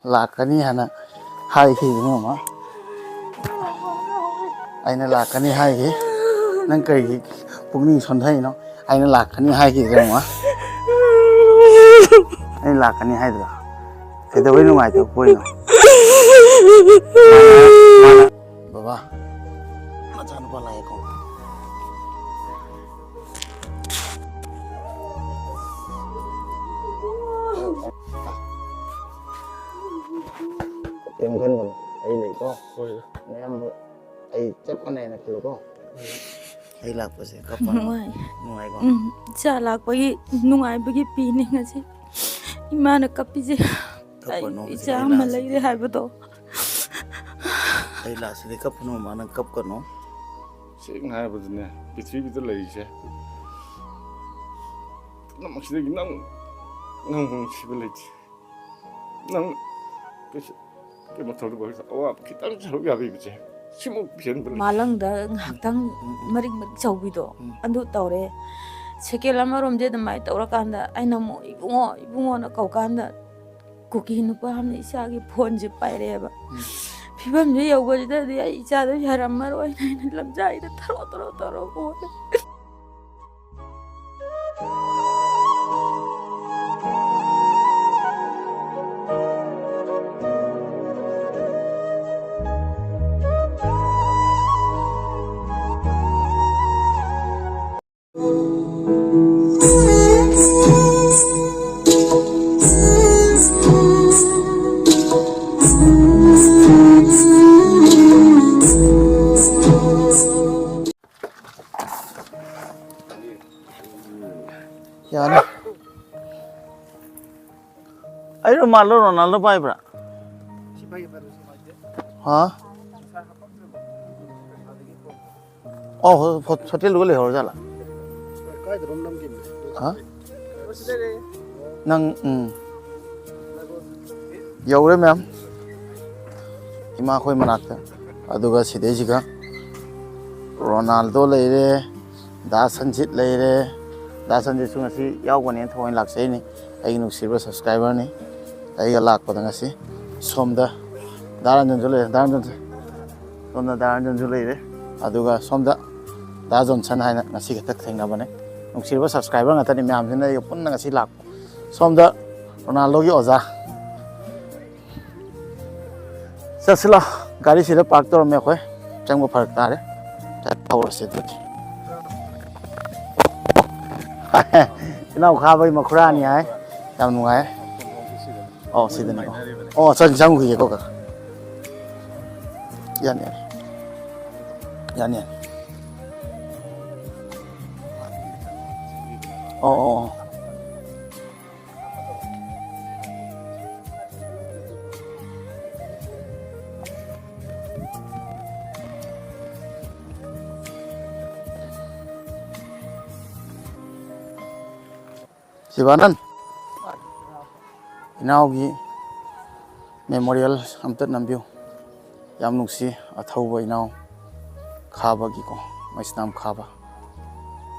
ꯂꯥꯛꯀꯅꯤ ꯍꯥꯏꯅ ꯍꯥꯏꯈꯤ ꯃꯃꯥ ꯑꯩꯅ ꯂꯥꯛꯀꯅꯤ ꯍꯥꯏꯈꯤ ꯅꯪ ꯀꯔꯤꯒꯤ ꯄꯨꯛꯅꯤꯡ ꯁꯣꯟꯊꯩꯅꯣ ꯑꯩꯅ ꯂꯥꯛꯀꯅꯤ ꯍꯥꯏꯈꯤꯗ꯭ꯔꯦ ꯃꯃꯥ ꯑꯩ ꯂꯥꯛꯀꯅꯤ ꯍꯥꯏꯗ꯭ꯔꯣ ꯀꯩꯗꯧꯕꯩ ꯅꯨꯡꯉꯥꯏꯇꯕ ꯄꯣꯏꯅꯣ ꯕꯕꯥ ꯃꯆꯥꯅꯨꯄꯥ ꯂꯥꯛꯑꯦꯀꯣ ꯀꯩꯝ ꯈꯟꯒꯅꯨ ꯑꯩ ꯂꯩꯀꯣ ꯑꯌꯥꯝꯕ ꯑꯩ ꯆꯞ ꯃꯥꯟꯅꯩꯅ ꯈꯜꯂꯨꯀꯣ ꯑꯩ ꯂꯥꯛꯄꯁꯦ ꯀꯞꯄ ꯅꯨꯡꯉꯥꯏꯀꯣ ꯏꯆꯥ ꯂꯥꯛꯄꯒꯤ ꯅꯨꯡꯉꯥꯏꯕꯒꯤ ꯄꯤꯅꯤ ꯉꯁꯤ ꯏꯃꯥꯅ ꯀꯞꯄꯤꯁꯦ ꯑꯩ ꯏꯆꯥ ꯑꯃ ꯂꯩꯔꯦ ꯍꯥꯏꯕꯗꯣ ꯑꯩ ꯂꯥꯛꯁꯤꯗꯤ ꯀꯞꯄꯅꯨ ꯃꯃꯥ ꯅꯪ ꯀꯞꯀꯅꯨ ꯁꯦꯡꯅ ꯍꯥꯏꯔꯕꯗꯅꯦ ꯄ꯭ꯔꯤꯊꯤꯕꯤꯗ ꯂꯩꯔꯤꯁꯦ ꯄꯨꯝꯅꯃꯛꯁꯤꯗꯒꯤ ꯅꯪꯕꯨ ꯅꯨꯡꯁꯤꯕ ꯂꯩꯇꯦ ꯅꯪ ꯀꯩꯅꯣ ꯇꯧꯔꯒ ꯑꯋꯥꯕ ꯈꯤꯇꯪ ꯁꯔꯨꯛ ꯌꯥꯕꯤꯕꯁꯦ ꯁꯤꯃꯨꯛ ꯄꯦꯟꯕ ꯂꯩꯇꯦ ꯃꯥꯂꯪꯗ ꯉꯥꯏꯍꯥꯛꯇꯪ ꯃꯔꯤꯛ ꯃꯔꯤꯛ ꯆꯧꯕꯤꯗꯣ ꯑꯗꯨ ꯇꯧꯔꯦ ꯁꯦꯀꯦꯟ ꯑꯃꯔꯣꯝꯗꯤ ꯑꯗꯨꯃꯥꯏꯅ ꯇꯧꯔꯀꯥꯟꯗ ꯑꯩꯅ ꯑꯃꯨꯛ ꯏꯕꯨꯡꯉꯣ ꯏꯕꯨꯡꯉꯣꯅ ꯀꯧꯀꯥꯟꯗ ꯀꯨꯀꯤ ꯅꯨꯄꯥ ꯑꯃꯅ ꯏꯆꯥꯒꯤ ꯐꯣꯟꯁꯦ ꯄꯥꯏꯔꯛꯑꯦꯕ ꯐꯤꯕꯝꯁꯦ ꯌꯧꯕꯁꯤꯗꯗꯤ ꯑꯩ ꯏꯆꯥꯗꯣ ꯌꯥꯔꯝꯃꯔꯣꯏꯅ ꯑꯩꯅ ꯂꯝꯖꯥꯏꯗ ꯊꯔꯣ ꯍꯣꯜꯂꯦ यानी आई रोनाल्डो रोनाल्डो पाइब्रा हाँ ओह होटल गोले हो जाला हाँ नंग यौरे मैम इमा कोई मनाता अदुगा सिदेजिगा रोनाल्डो लेरे दासंजित लेरे दासंजित सुंगसी यावगने थोइन लाक्सेनी आई नुसिबा सब्सक्राइबर ने आई लाख पदंगसी सोमदा दारंजन जुले दारंजन सोमदा दारंजन जुले रे अदुगा सोमदा दाजोनसन हाइना ngasi खतक थेंगनाबने नुसिबा सब्सक्राइबर ngतनि म्यामसिना यो पुन्ना ngasi लाख सोमदा रोनाल्डो की ओजा चसिला गाड़ी सिदा पार्क तोर मे खोय चंगबो फरक तारे पावर से इनाउ खाबई मखुरानी हाय याम नुंगाय ओ सिदने को ओ चंग चंग हुई को का यानी यानी ओ ओ शिवानंद इनाउगी मेमोरियल अमत नंबियो याम नुसी अथौब इनाउ खाबगी को मैसनाम खाबा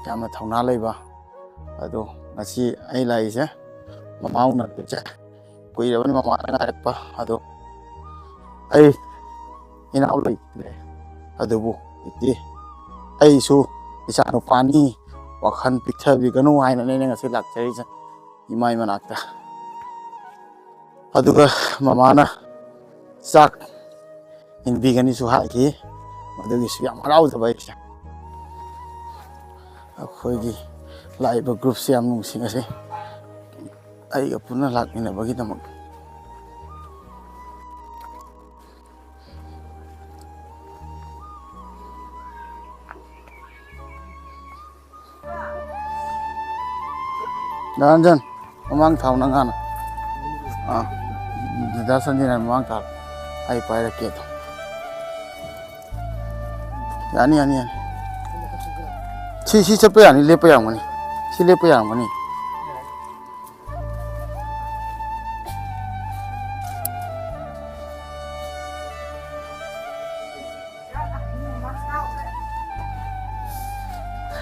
यामना थौना लेबा अदो ngasi ai laise mamau na che kuirabani mama na rakpa ado ai inau lai adubu iti ai su isa no pani wakhan picture bi ganu haina ne ngasi lakchari ja imai manakta aduga mama na sak in bigani su ha ki adugi su yam harau da bai akhoi live group से हम नुसिंगसे आई पुनः लाकमिनबगी दमक दानजन ममांग थाव नंगाना दा संजना ममांग थाव आई पाइरा के तो यानी यानी यानी सी चप यानी लेप यामनी सी लेप Yamini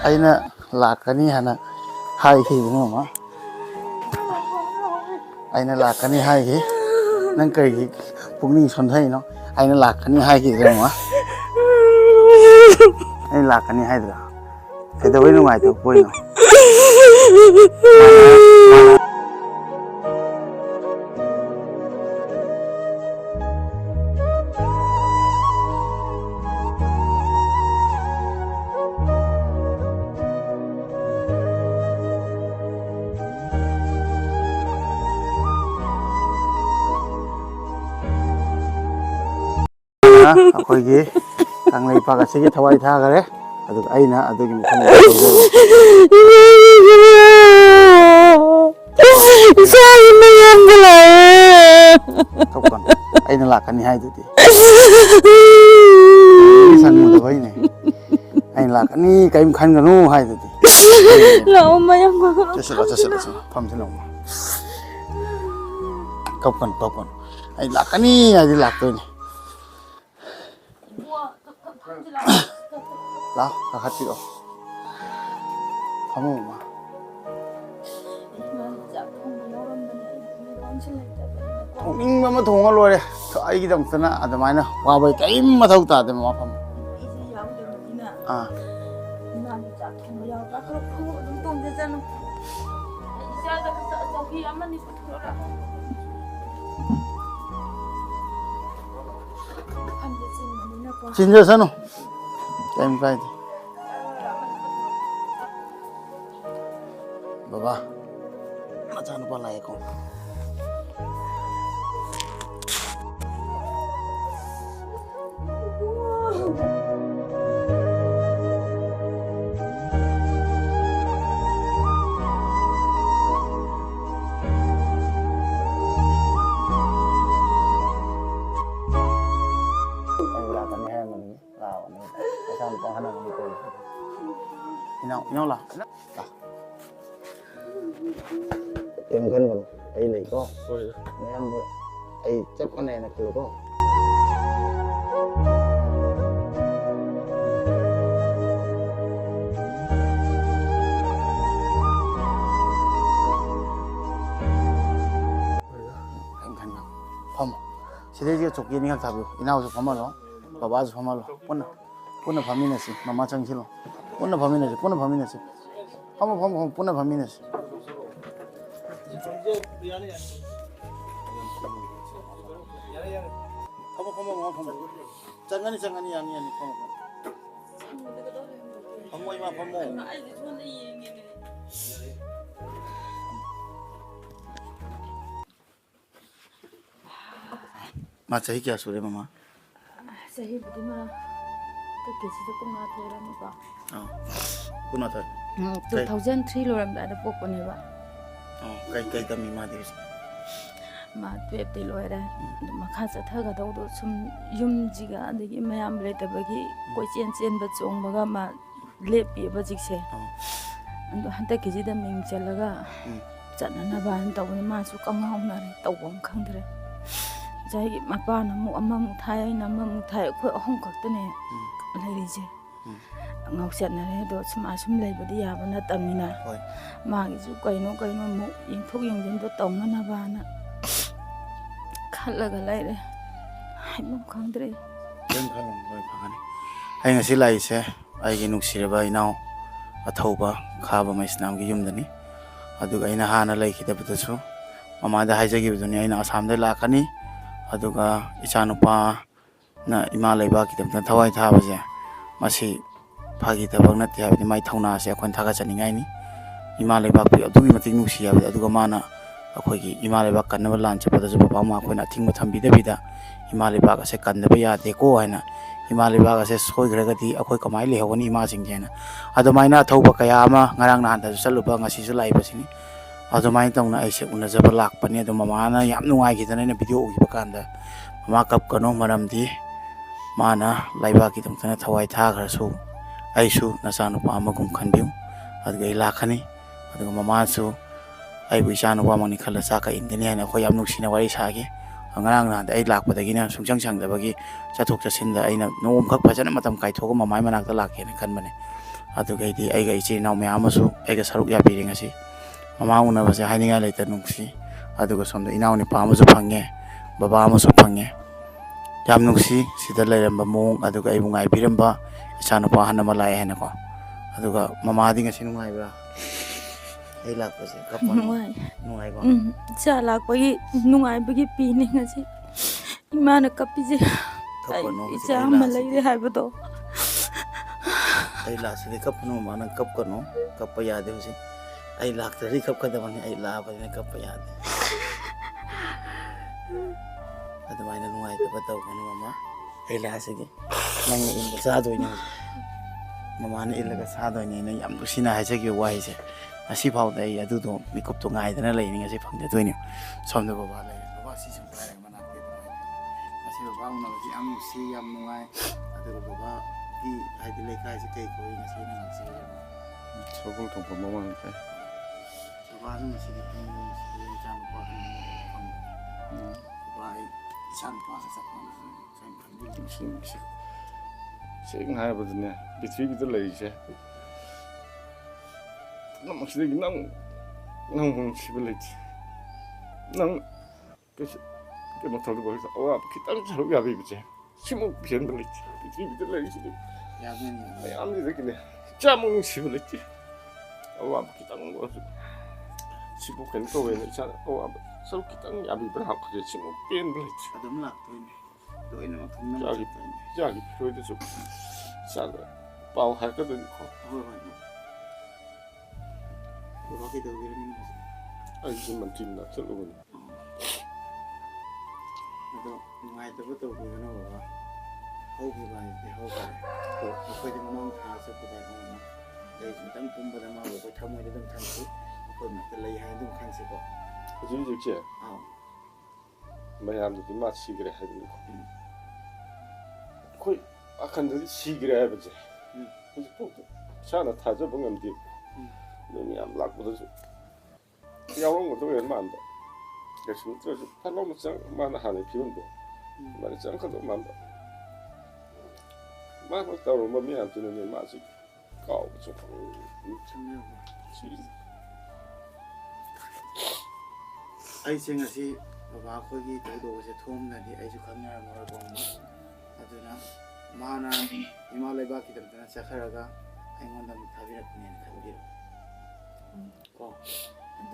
aina lakani hana hai ki mama aina lakani hai ki ꯅꯪ ꯀꯔꯤꯒꯤ ꯄꯨꯛꯅꯤꯡ ꯁꯣꯟꯊꯩꯅꯣ ꯑꯩꯅ ꯂꯥꯛꯀꯅꯤ ꯍꯥꯏꯈꯤꯗ꯭ꯔꯃ ꯑꯩꯅ ꯂꯥꯛꯀꯅꯤ ꯍꯥꯏꯗ꯭ꯔꯥ ꯀꯩꯗꯧꯕꯩ ꯅꯨꯡꯉꯥꯏꯇꯕ ꯄꯣꯏꯅꯣ ꯑꯩꯈꯣꯏꯒꯤ ꯀꯪꯂꯩꯄꯥꯛ ꯑꯁꯤꯒꯤ ꯊꯋꯥꯏ ꯊꯥꯈꯔꯦ ꯑꯗꯨꯒ ꯑꯩꯅ ꯑꯗꯨꯒꯤ ꯃꯐꯝꯗ ꯑꯩꯅ ꯂꯥꯛꯀꯅꯤ ꯍꯥꯏꯗꯨꯗꯤ ꯁꯪꯉꯨꯗꯕꯩꯅꯦ ꯑꯩꯅ ꯂꯥꯛꯀꯅꯤ ꯀꯔꯤꯝ ꯈꯟꯒꯅꯨ ꯍꯥꯏꯗꯨꯗꯤ ꯆꯠꯁꯤꯜꯂꯣ ꯐꯝꯁꯤꯜꯂꯣ ꯀꯞꯀꯅꯨ ꯑꯩ ꯂꯥꯛꯀꯅꯤ ꯍꯥꯏꯗꯤ ꯂꯥꯛꯇꯣꯏꯅꯦ ꯂꯥꯛꯑꯣ ꯀꯥꯈꯠꯄꯤꯔꯛꯑꯣ ꯐꯝꯃꯣ ꯃꯃꯥ ꯊꯣꯡꯅꯤꯡꯕ ꯑꯃ ꯊꯣꯡꯉ ꯂꯣꯏꯔꯦ ꯑꯩꯒꯤꯗꯃꯛꯇꯅ ꯑꯗꯨꯃꯥꯏꯅ ꯋꯥꯕꯩ ꯀꯔꯤꯝ ꯃꯊꯧ ꯇꯥꯗꯦ ꯃꯃꯥ ꯐꯝꯃꯣ ꯆꯤꯟꯖꯁꯅꯨ ꯀꯔꯤꯝ ꯀꯥꯏꯗꯦ ꯕꯕꯥ ꯃꯆꯥꯅꯨꯄꯥ ꯂꯥꯛꯑꯦꯀꯣ Nhau là em khăn còn ai này có em ai chấp con này là cửa có em khăn nào không sẽ thấy chụp kia những thằng nào chụp phàm đó baba chụp phàm đó pu나 파미네시 마마 정실로 pu나 파미네시 한번 pu나 파미네시 한번 장간이 아니 한번 이마 마 자기 क्या 소리 마마 सही बुद्धि में तो किसी तो कुछ ना थे रानी का कुना था 2003 लोरमदादा पोकनेबा कई तमी मा दे मा ट्वेल्थ लोरे मखा चथगा दौदो सुम युम जिगा अदगी मयाम लेतबगी कोई चेन बचोंबगा मा लेपिबा जिक्से अंदो हंता किजिदा मिंग चलगा चनना बान तौनी मासु कंगाउनारे तौबम खंदरे जाई मपान अमु थाय नमु थाय खो अहम खक्तने लेरिजे ngauchatnare do sum leibadi yaba na tamina magi ju kaino mu yingthok yingjin do tongna bana khalaga laire haimum khangdre jem khalom loi phagani ai ngasi laise ai gi nuksireba inau athauba khaba maisnam gi yumdani aduga ina hana laikhidabadasu mamada haijagibuduni aina asam da lakani aduga ichanupa na ima leiba kidamna thawai thabaje masi phagi tabak nate habdi mai thauna se akhon thaga chaningai ni ima leibak pi adugi matik nusi habdi aduga mana akhoi gi ima leibak kanna lan chapada ju papa ma akhoi na thingma thambi da bida ima leibak ase kanna ba ya de ko haina ima leibak ase soi graga di akhoi kamai le hawani ima sing jena adumaina thauba kaya ama ngarang na handa ju saluba ngasi ju lai basini adumain tongna aise una jaba lak pani adu mama na yam nungai gi dana na video ugi bakanda mama kap kano maramdi mana laiba ki tongtana thawai tha gharsu aisu nasanu pa amagum khanbiu adga ilakhani adga mamasu aibu isanu pa mangni khala saka indini ana khoi yam nuksina wari sage angarang na ai lakpadagi na sungchang changdabagi chathok chasinda aina nom khak phajana matam kai thoga mamai manakta lakena khanbane aduga idi aiga ichi naw me amasu aiga saruk ya piringasi mama una base haininga leita nungsi aduga somda inaw ni pa amasu phange ꯕꯕꯥ ꯑꯃꯁꯨ ꯐꯪꯉꯦ ꯌꯥꯝ ꯅꯨꯡꯁꯤ ꯁꯤꯗ ꯂꯩꯔꯝꯕ ꯃꯑꯣꯡ ꯑꯗꯨꯒ ꯑꯩꯕꯨ ꯉꯥꯏꯕꯤꯔꯝꯕ ꯏꯆꯥꯅꯨꯄꯥ ꯑꯍꯟ ꯑꯃ ꯂꯥꯛꯑꯦ ꯍꯥꯏꯅꯀꯣ ꯑꯗꯨꯒ ꯃꯃꯥꯗꯤ ꯉꯁꯤ ꯅꯨꯡꯉꯥꯏꯕ꯭ꯔꯥ ꯑꯩ ꯂꯥꯛꯄꯁꯦ ꯀꯞꯄꯅꯣ ꯅꯨꯡꯉꯥꯏ ꯅꯨꯡꯉꯥꯏꯀꯣ ꯏꯆꯥ ꯂꯥꯛꯄꯒꯤ ꯅꯨꯡꯉꯥꯏꯕꯒꯤ ꯄꯤꯅꯤ ꯉꯁꯤ ꯏꯃꯥꯅ ꯀꯞꯄꯤꯁꯦ ꯑꯩ ꯀꯞꯀꯅꯣ ꯍꯧꯖꯤꯛ ꯏꯆꯥ ꯑꯩ ꯑꯃ ꯂꯥꯛꯑꯁꯤꯗꯤ ꯂꯩꯔꯦ ꯍꯥꯏꯕꯗꯣ ꯑꯩ ꯂꯥꯛꯑꯁꯤꯗꯤ ꯀꯞꯀꯅꯨ ꯃꯃꯥ ꯅꯪ ꯀꯞꯀꯅꯨ ꯀꯞꯄ ꯌꯥꯗꯦ ꯍꯧꯖꯤꯛ ꯑꯩ ꯂꯥꯛꯇ꯭ꯔꯗꯤ ꯀꯞꯀꯗꯕꯅꯤ ꯑꯩ ꯂꯥꯛꯑꯕꯅꯤꯅ ꯀꯞꯄ ꯌꯥꯗꯦ ꯑꯗꯨꯃꯥꯏꯅ ꯅꯨꯡꯉꯥꯏꯇꯕ ꯇꯧꯒꯅꯨ ꯃꯃꯥ ꯑꯩ ꯂꯥꯛꯑꯁꯤꯗꯤ ꯅꯪꯅ ꯏꯟꯕ ꯆꯥꯗꯣꯏꯅꯦ ꯍꯧꯖꯤꯛ ꯃꯃꯥꯅ ꯏꯜꯂꯒ ꯆꯥꯗꯣꯏꯅꯦ ꯑꯩꯅ ꯌꯥꯝ ꯅꯨꯡꯁꯤꯅ ꯍꯥꯏꯖꯈꯤꯕ ꯋꯥꯍꯩꯁꯦ ꯉꯁꯤ ꯐꯥꯎꯗ ꯑꯩ ꯑꯗꯨꯗꯣ ꯃꯤꯀꯨꯞꯇꯣ ꯉꯥꯏꯗꯅ ꯂꯩꯅꯤ ꯉꯁꯤ ꯐꯪꯖꯗꯣꯏꯅꯤ ꯁꯣꯝꯗ ꯕꯕꯥ ꯂꯩꯔꯦ ꯕꯕꯥ ꯁꯤ ꯁꯨꯝ ꯄꯥꯏꯔꯒ ꯃꯅꯥꯛꯇ ꯑꯗꯨꯃꯥꯏꯅ ꯉꯁꯤ ꯕꯕꯥ ꯎꯅꯕꯁꯤ ꯌꯥꯝ ꯅꯨꯡꯁꯤ ꯌꯥꯝ ꯅꯨꯡꯉꯥꯏ ꯑꯗꯨꯒ ꯕꯕꯥꯒꯤ ꯍꯥꯏꯗꯤ ꯂꯩꯀꯥꯏꯁꯤ ꯀꯩ ꯀꯧꯏ ꯉꯁꯤ ꯑꯩꯅ ꯂꯥꯛꯆꯔꯤꯕ 서울 동포 멍멍한테 ꯕꯕꯥꯁꯨ ꯉꯁꯤꯗꯤ ꯄꯨꯡ ꯅꯨꯡꯁꯤꯌꯦ ꯏꯆꯥꯅꯨꯄꯥ ꯎꯅꯕ ꯐꯪꯕꯅꯤ ꯕꯕꯥ ꯑꯩ ꯏꯆꯥꯅꯨꯄꯥꯒ ꯆꯞ ꯃꯥꯟꯅꯅ ꯀꯩꯝ ꯈꯟꯕꯤꯒꯅꯨ ꯁꯦꯡꯅ ꯍꯥꯏꯔꯕꯗꯅꯦ ꯄ꯭ꯔꯤꯊꯤꯕꯤꯗ ꯂꯩꯔꯤꯁꯦ ꯄꯨꯝꯅꯃꯛꯁꯤꯗꯒꯤ ꯅꯪꯕꯨ ꯅꯨꯡꯁꯤꯕ ꯂꯩꯇꯦ ꯅꯪ ꯀꯩꯅꯣ ꯇꯧꯗꯕ ꯑꯣꯏꯔꯁꯨ ꯑꯋꯥꯕ ꯈꯤꯇꯪ ꯁꯔꯨꯛ ꯌꯥꯕꯤꯕꯁꯦ ꯁꯤꯃꯨꯛ ꯄꯦꯟꯕ ꯂꯩꯇꯦ ꯄ꯭ꯔꯤꯊꯤꯕꯤꯗ ꯂꯩꯔꯤꯁꯤꯗꯤ ꯌꯥꯗꯣꯏꯅꯤ ꯃꯌꯥꯝꯁꯤꯗꯒꯤꯅꯦ ꯏꯆꯥꯃꯨꯛ ꯅꯨꯡꯁꯤꯕ ꯂꯩꯇꯦ ꯑꯋꯥꯕ ꯈꯤꯇꯪ ꯑꯣꯏꯔꯁꯨ ꯁꯤꯕꯨ ꯀꯩꯅꯣ ꯇꯧꯋꯦꯅ ꯏꯆꯥꯅ ꯑꯋꯥꯕ ꯁꯔꯨꯛ ꯈꯤꯇꯪ ꯌꯥꯕꯤꯕ꯭ꯔꯥ ꯍꯥꯞꯄꯁꯦ ꯁꯤꯃꯨꯛ ꯄꯦꯟꯕ ꯂꯩꯇꯦ ꯑꯗꯨꯝ ꯂꯥꯛꯇꯣꯏꯅꯤ ꯂꯣꯏꯅꯃꯛ ꯊꯨꯡꯅꯕ ꯆꯠꯇꯣꯏꯅꯤ ꯏꯆꯥꯒꯤ ꯐꯤꯔꯣꯏꯗꯁꯨ ꯏꯆꯥꯗ ꯄꯥꯎ ꯍꯥꯏꯔꯛꯀꯗꯣꯏꯅꯤꯀꯣ ꯍꯣꯏ ꯍꯣꯏ ꯕꯕꯥ ꯀꯩꯗꯧꯕꯤꯔꯝꯃꯤꯅꯣ ꯍꯧꯖꯤꯛ ꯑꯩꯁꯦ ꯃꯟꯇ꯭ꯔꯤ ꯃꯅꯥꯛ ꯆꯠꯂꯨꯕꯅꯤ ꯑꯗꯣ ꯅꯨꯡꯉꯥꯏꯇꯕ ꯇꯧꯕꯤꯒꯅꯨ ꯕꯕꯥ ꯍꯧꯈꯤꯕ ꯍꯥꯏꯁꯤꯗꯤ ꯍꯧꯈꯔꯦ ꯑꯩꯈꯣꯏꯗꯤ ꯃꯃꯥꯡ ꯊꯥ ꯆꯠꯄꯗ ꯑꯩꯈꯣꯏꯅ ꯀꯩꯁꯨ ꯑꯃꯇꯪ ꯄꯨꯝꯕꯗ ꯃꯥꯕꯨ ꯑꯩꯈꯣই ꯊꯃꯣꯏꯗ ꯑꯗꯨꯝ ꯊꯝꯁꯤ ꯑꯩꯈꯣꯏ ꯃꯔꯛꯇ ꯂꯩ ꯍꯥꯏꯅ ꯑꯗꯨꯝ ꯈꯟꯁꯤꯀꯣ ꯍꯧꯖꯤꯛ ꯍꯧꯖꯤꯛꯁꯦ ꯑꯥꯎ ꯃꯌꯥꯝꯗꯗꯤ ꯃꯥ ꯁꯤꯈ꯭ꯔꯦ ꯍꯥꯏꯕꯅꯤꯀꯣ ꯑꯩꯈꯣꯏ ꯑꯈꯟꯗꯗꯤ ꯁꯤꯈ꯭ꯔꯦ ꯍꯥꯏꯕꯁꯦ ꯍꯧꯖꯤꯛꯐꯥꯎꯗ ꯏꯁꯥꯅ ꯊꯥꯖꯕ ꯉꯝꯗꯦ ꯑꯗꯨ ꯃꯌꯥꯝ ꯂꯥꯛꯄꯗꯁꯨ ꯌꯥꯎꯔꯝꯒꯗꯕ ꯑꯣꯏꯔ ꯃꯥꯟꯕ ꯀꯩꯁꯨ ꯅꯠꯇ꯭ꯔꯁꯨ ꯐꯅꯕ ꯃꯥꯅ ꯍꯥꯟꯅꯒꯤ ꯐꯤꯕꯝꯗꯣ ꯑꯗꯨꯃꯥꯏꯅ ꯆꯪꯉꯛꯀꯗꯕ ꯃꯥꯟꯕ ꯃꯥꯅ ꯇꯧꯔꯝꯕ ꯃꯌꯥꯝꯁꯤꯅꯅꯦ ꯃꯥꯁꯤ ꯀꯥꯎꯕꯁꯨ ꯑꯩꯁꯦ ꯉꯁꯤ ꯕꯕꯥ ꯑꯩꯈꯣꯏꯒꯤ ꯊꯧꯗꯣꯛ ꯑꯁꯦ ꯊꯣꯛꯑꯝꯅꯗꯤ ꯑꯩꯁꯨ ꯈꯪꯅꯔꯝꯃꯔꯣꯏꯀꯣ ꯑꯗꯨꯅ ꯃꯥꯅ ꯏꯃꯥ ꯂꯩꯕꯥꯛꯀꯤꯗꯃꯛꯇ ꯆꯠꯈ꯭ꯔꯒ ꯑꯩꯉꯣꯟꯗ ꯑꯃꯨꯛ ꯊꯥꯕꯤꯔꯛꯄꯅꯦꯅ ꯈꯟꯕꯤꯔꯣ ꯀꯣ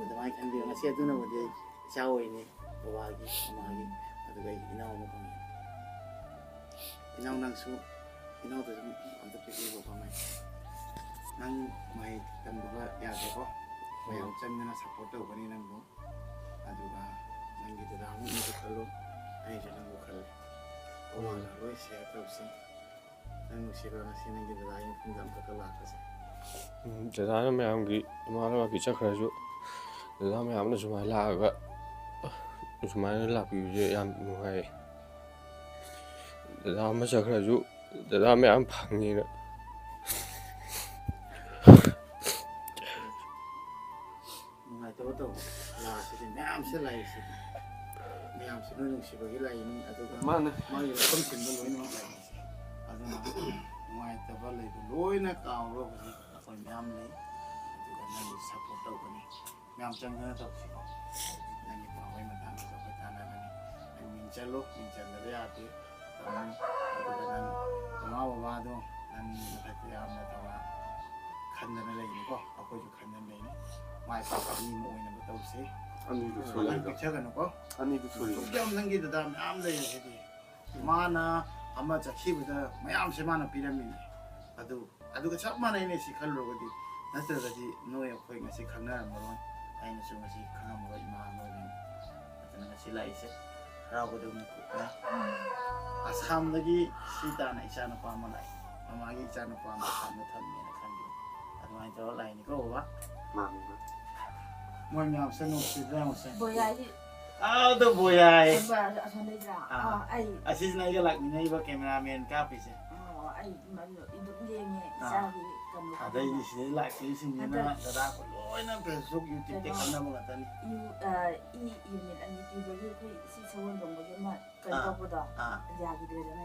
ꯑꯗꯨꯃꯥꯏꯅ ꯈꯟꯕꯤꯔꯣ ꯉꯁꯤ ꯑꯗꯨꯅꯕꯨꯗꯤ ꯑꯩ ꯏꯆꯥ ꯑꯣꯏꯅꯤ ꯕꯕꯥꯒꯤ ꯃꯃꯥꯒꯤ ꯑꯗꯨꯒ ꯑꯩ ꯏꯅꯥꯎ ꯑꯃ ꯐꯪꯉꯤ ꯏꯅꯥꯎ ꯅꯪꯁꯨ ꯏꯅꯥꯎꯗꯁꯨ ꯑꯝꯇ ꯄꯤꯕꯤꯌꯨ ꯀꯃꯥꯏ ꯅꯪ ꯃꯍꯩ ꯇꯝꯕꯒ ꯌꯥꯗꯦꯀꯣ ꯃꯌꯥꯝ ꯆꯪꯗꯅ ꯁꯞꯄꯣꯔꯠ ꯇꯧꯒꯅꯤ ꯅꯪꯕꯨ ꯑꯗꯨꯒ ꯅꯪꯒꯤ ꯗꯗꯥ ꯑꯃꯁꯨ ꯈꯜꯂꯨ ꯑꯩꯁꯨ ꯅꯪꯕꯨ ꯈꯜꯂꯦ ꯑꯋꯥ ꯂꯣꯏ ꯁꯤꯌꯔ ꯇꯧꯁꯤ ꯅꯪ ꯅꯨꯡꯁꯤꯕ ꯉꯁꯤ ꯅꯪꯒꯤ ꯗꯗꯥꯒꯤ ꯃꯐꯝꯗ ꯑꯝꯇ ꯂꯥꯛꯄꯁꯦ ꯗꯗꯥꯅ ꯃꯌꯥꯝꯒꯤ ꯏꯃꯥ ꯂꯩꯕꯥꯛꯀꯤ ꯆꯠꯈ꯭ꯔꯁꯨ ꯗꯗꯥ ꯃꯌꯥꯝꯅ ꯁꯨꯃꯥꯏꯅ ꯂꯥꯛꯑꯒ ꯁꯨꯃꯥꯏꯅ ꯂꯥꯛꯄꯤꯕꯁꯦ ꯌꯥꯝ ꯅꯨꯡꯉꯥꯏ ꯗꯗꯥ ꯑꯃ ꯆꯠꯈ꯭ꯔꯁꯨ ꯗꯗꯥ ꯃꯌꯥꯝ ꯐꯪꯉꯤꯅ ꯅꯨꯡꯉꯥꯏꯇꯕ ꯇꯧꯕ ꯂꯥꯛꯁꯤꯗꯤ ꯃꯌꯥꯝꯁꯦ ꯂꯥꯛꯏꯁꯤꯗꯤ ꯃꯌꯥꯝꯁꯦ ꯅꯣꯏ ꯅꯨꯡꯁꯤꯕꯒꯤ ꯂꯥꯛꯏꯅꯤ ꯑꯗꯨꯒ ꯃꯥꯅꯦ ꯃꯥꯒꯤ ꯃꯐꯝ ꯁꯤꯟꯕ ꯂꯣꯏꯅꯃꯛ ꯂꯥꯛꯏꯁꯦ ꯑꯗꯨꯅ ꯅꯨꯡꯉꯥꯏꯇꯕ ꯂꯩꯕ ꯂꯣꯏꯅ ꯀꯥꯎꯔꯣ ꯍꯧꯖꯤꯛ ꯑꯩꯈꯣꯏ ꯃꯌꯥꯝ ꯂꯩ ꯑꯗꯨꯒ ꯅꯪꯕꯨ ꯁꯞꯄꯣꯔꯠ ꯇꯧꯒꯅꯤ ꯃꯌꯥꯝ ꯆꯪꯗꯅ ꯇꯧꯁꯤꯀꯣ ꯅꯪꯒꯤ ꯄꯥꯎꯕꯩ ꯃꯇꯥꯡꯗꯁꯨ ꯑꯩꯈꯣꯏ ꯇꯥꯟꯅꯒꯅꯤ ꯅꯪ ꯃꯤꯡ ꯆꯜꯂꯨ ꯃꯤꯡ ꯆꯟꯗꯕ ꯌꯥꯗꯦ ꯑꯗꯨꯒ ꯅꯪ ꯃꯃꯥ ꯕꯕꯥꯗꯣ ꯅꯪ ꯃꯊꯛꯇ ꯌꯥꯝꯅ ꯊꯧꯅꯥ ꯈꯟꯗꯅ ꯂꯩꯅꯤꯀꯣ ꯑꯩꯈꯣꯏꯁꯨ ꯈꯟꯗꯅ ꯂꯩꯅꯤ ꯃꯥꯏ ꯄꯥꯛꯄ ꯃꯤ ꯑꯃ ꯑꯣꯏꯅꯕ ꯇꯧꯁꯤ ꯅꯪ ꯄꯤꯛꯊꯒꯅꯨꯀꯣ ꯁꯨꯛ ꯌꯥꯝ ꯅꯪꯒꯤ ꯗꯗꯥ ꯃꯌꯥꯝ ꯂꯩꯔꯤꯁꯤꯗꯤ ꯃꯥꯅ ꯑꯃ ꯆꯠꯈꯤꯕꯗ ꯃꯌꯥꯝꯁꯦ ꯃꯥꯅ ꯄꯤꯔꯝꯃꯤꯅꯤ ꯑꯗꯨꯒ ꯆꯞ ꯃꯥꯟꯅꯩꯅꯦ ꯁꯤ ꯈꯜꯂꯨꯔꯒꯗꯤ ꯅꯠꯇ꯭ꯔꯒꯗꯤ ꯅꯣꯏ ꯑꯩꯈꯣꯏ ꯉꯁꯤ ꯈꯪꯅꯔꯝꯃꯔꯣꯏ ꯑꯩꯅꯁꯨ ꯉꯁꯤ ꯈꯪꯉꯝꯃꯔꯣꯏ ꯏꯃꯥ ꯑꯃ ꯑꯣꯏꯕꯅꯤ ꯑꯗꯨꯅ ꯉꯁꯤ ꯂꯥꯛꯏꯁꯦ ꯍꯔꯥꯎꯒꯗꯕ ꯃꯤꯀꯨꯞꯅꯤ ꯑꯁꯥꯝꯗꯒꯤ ꯁꯤ ꯇꯥꯅ ꯏꯆꯥꯅꯨꯄꯥ ꯑꯃ ꯂꯥꯛꯏ ꯃꯃꯥꯒꯤ ꯏꯆꯥꯅꯨꯄꯥ ꯑꯃ ꯑꯁꯥꯝꯗ ꯊꯝꯃꯦꯅ ꯈꯟꯕꯤꯌꯨ ꯑꯗꯨꯃꯥꯏꯅ ꯇꯧꯔ ꯂꯥꯛꯏꯅꯤꯀꯣ ꯕꯕꯥ ꯃꯣꯏ ꯃꯌꯥꯝꯁꯦ ꯅꯨꯡꯁꯤꯗ꯭ꯔꯥ ꯌꯦꯡꯉꯨꯁꯦ ꯑꯥꯎꯗ ꯕꯣꯌꯥꯏ ꯑꯁꯤꯁꯤꯅ ꯑꯩꯒ ꯂꯥꯛꯃꯤꯟꯅꯔꯤꯕ ꯀꯦꯃꯦꯔꯥꯃꯦꯟ ꯀꯥꯞꯄꯤꯁꯦ ꯑꯗꯩꯗꯤ ꯁꯤꯗ ꯂꯥꯛꯈꯤꯕꯁꯤꯡꯁꯤꯅ ꯗꯗꯥ ꯂꯣꯏꯅ ꯐꯦꯁꯕꯨꯛ ꯌꯨꯇ꯭ꯌꯨꯕꯇ ꯈꯪꯅꯕ ꯉꯥꯛꯇꯅꯤ ꯌꯨꯅꯤꯠ ꯑꯅꯤ ꯄꯤꯕꯒꯤ ꯑꯩꯈꯣꯏ ꯁꯤ ꯁꯒꯣꯜꯕꯟꯗꯒꯤ ꯑꯃ ꯀꯩꯅꯣ ꯇꯧꯕꯗꯣ ꯌꯥꯈꯤꯗ꯭ꯔꯦꯗꯅ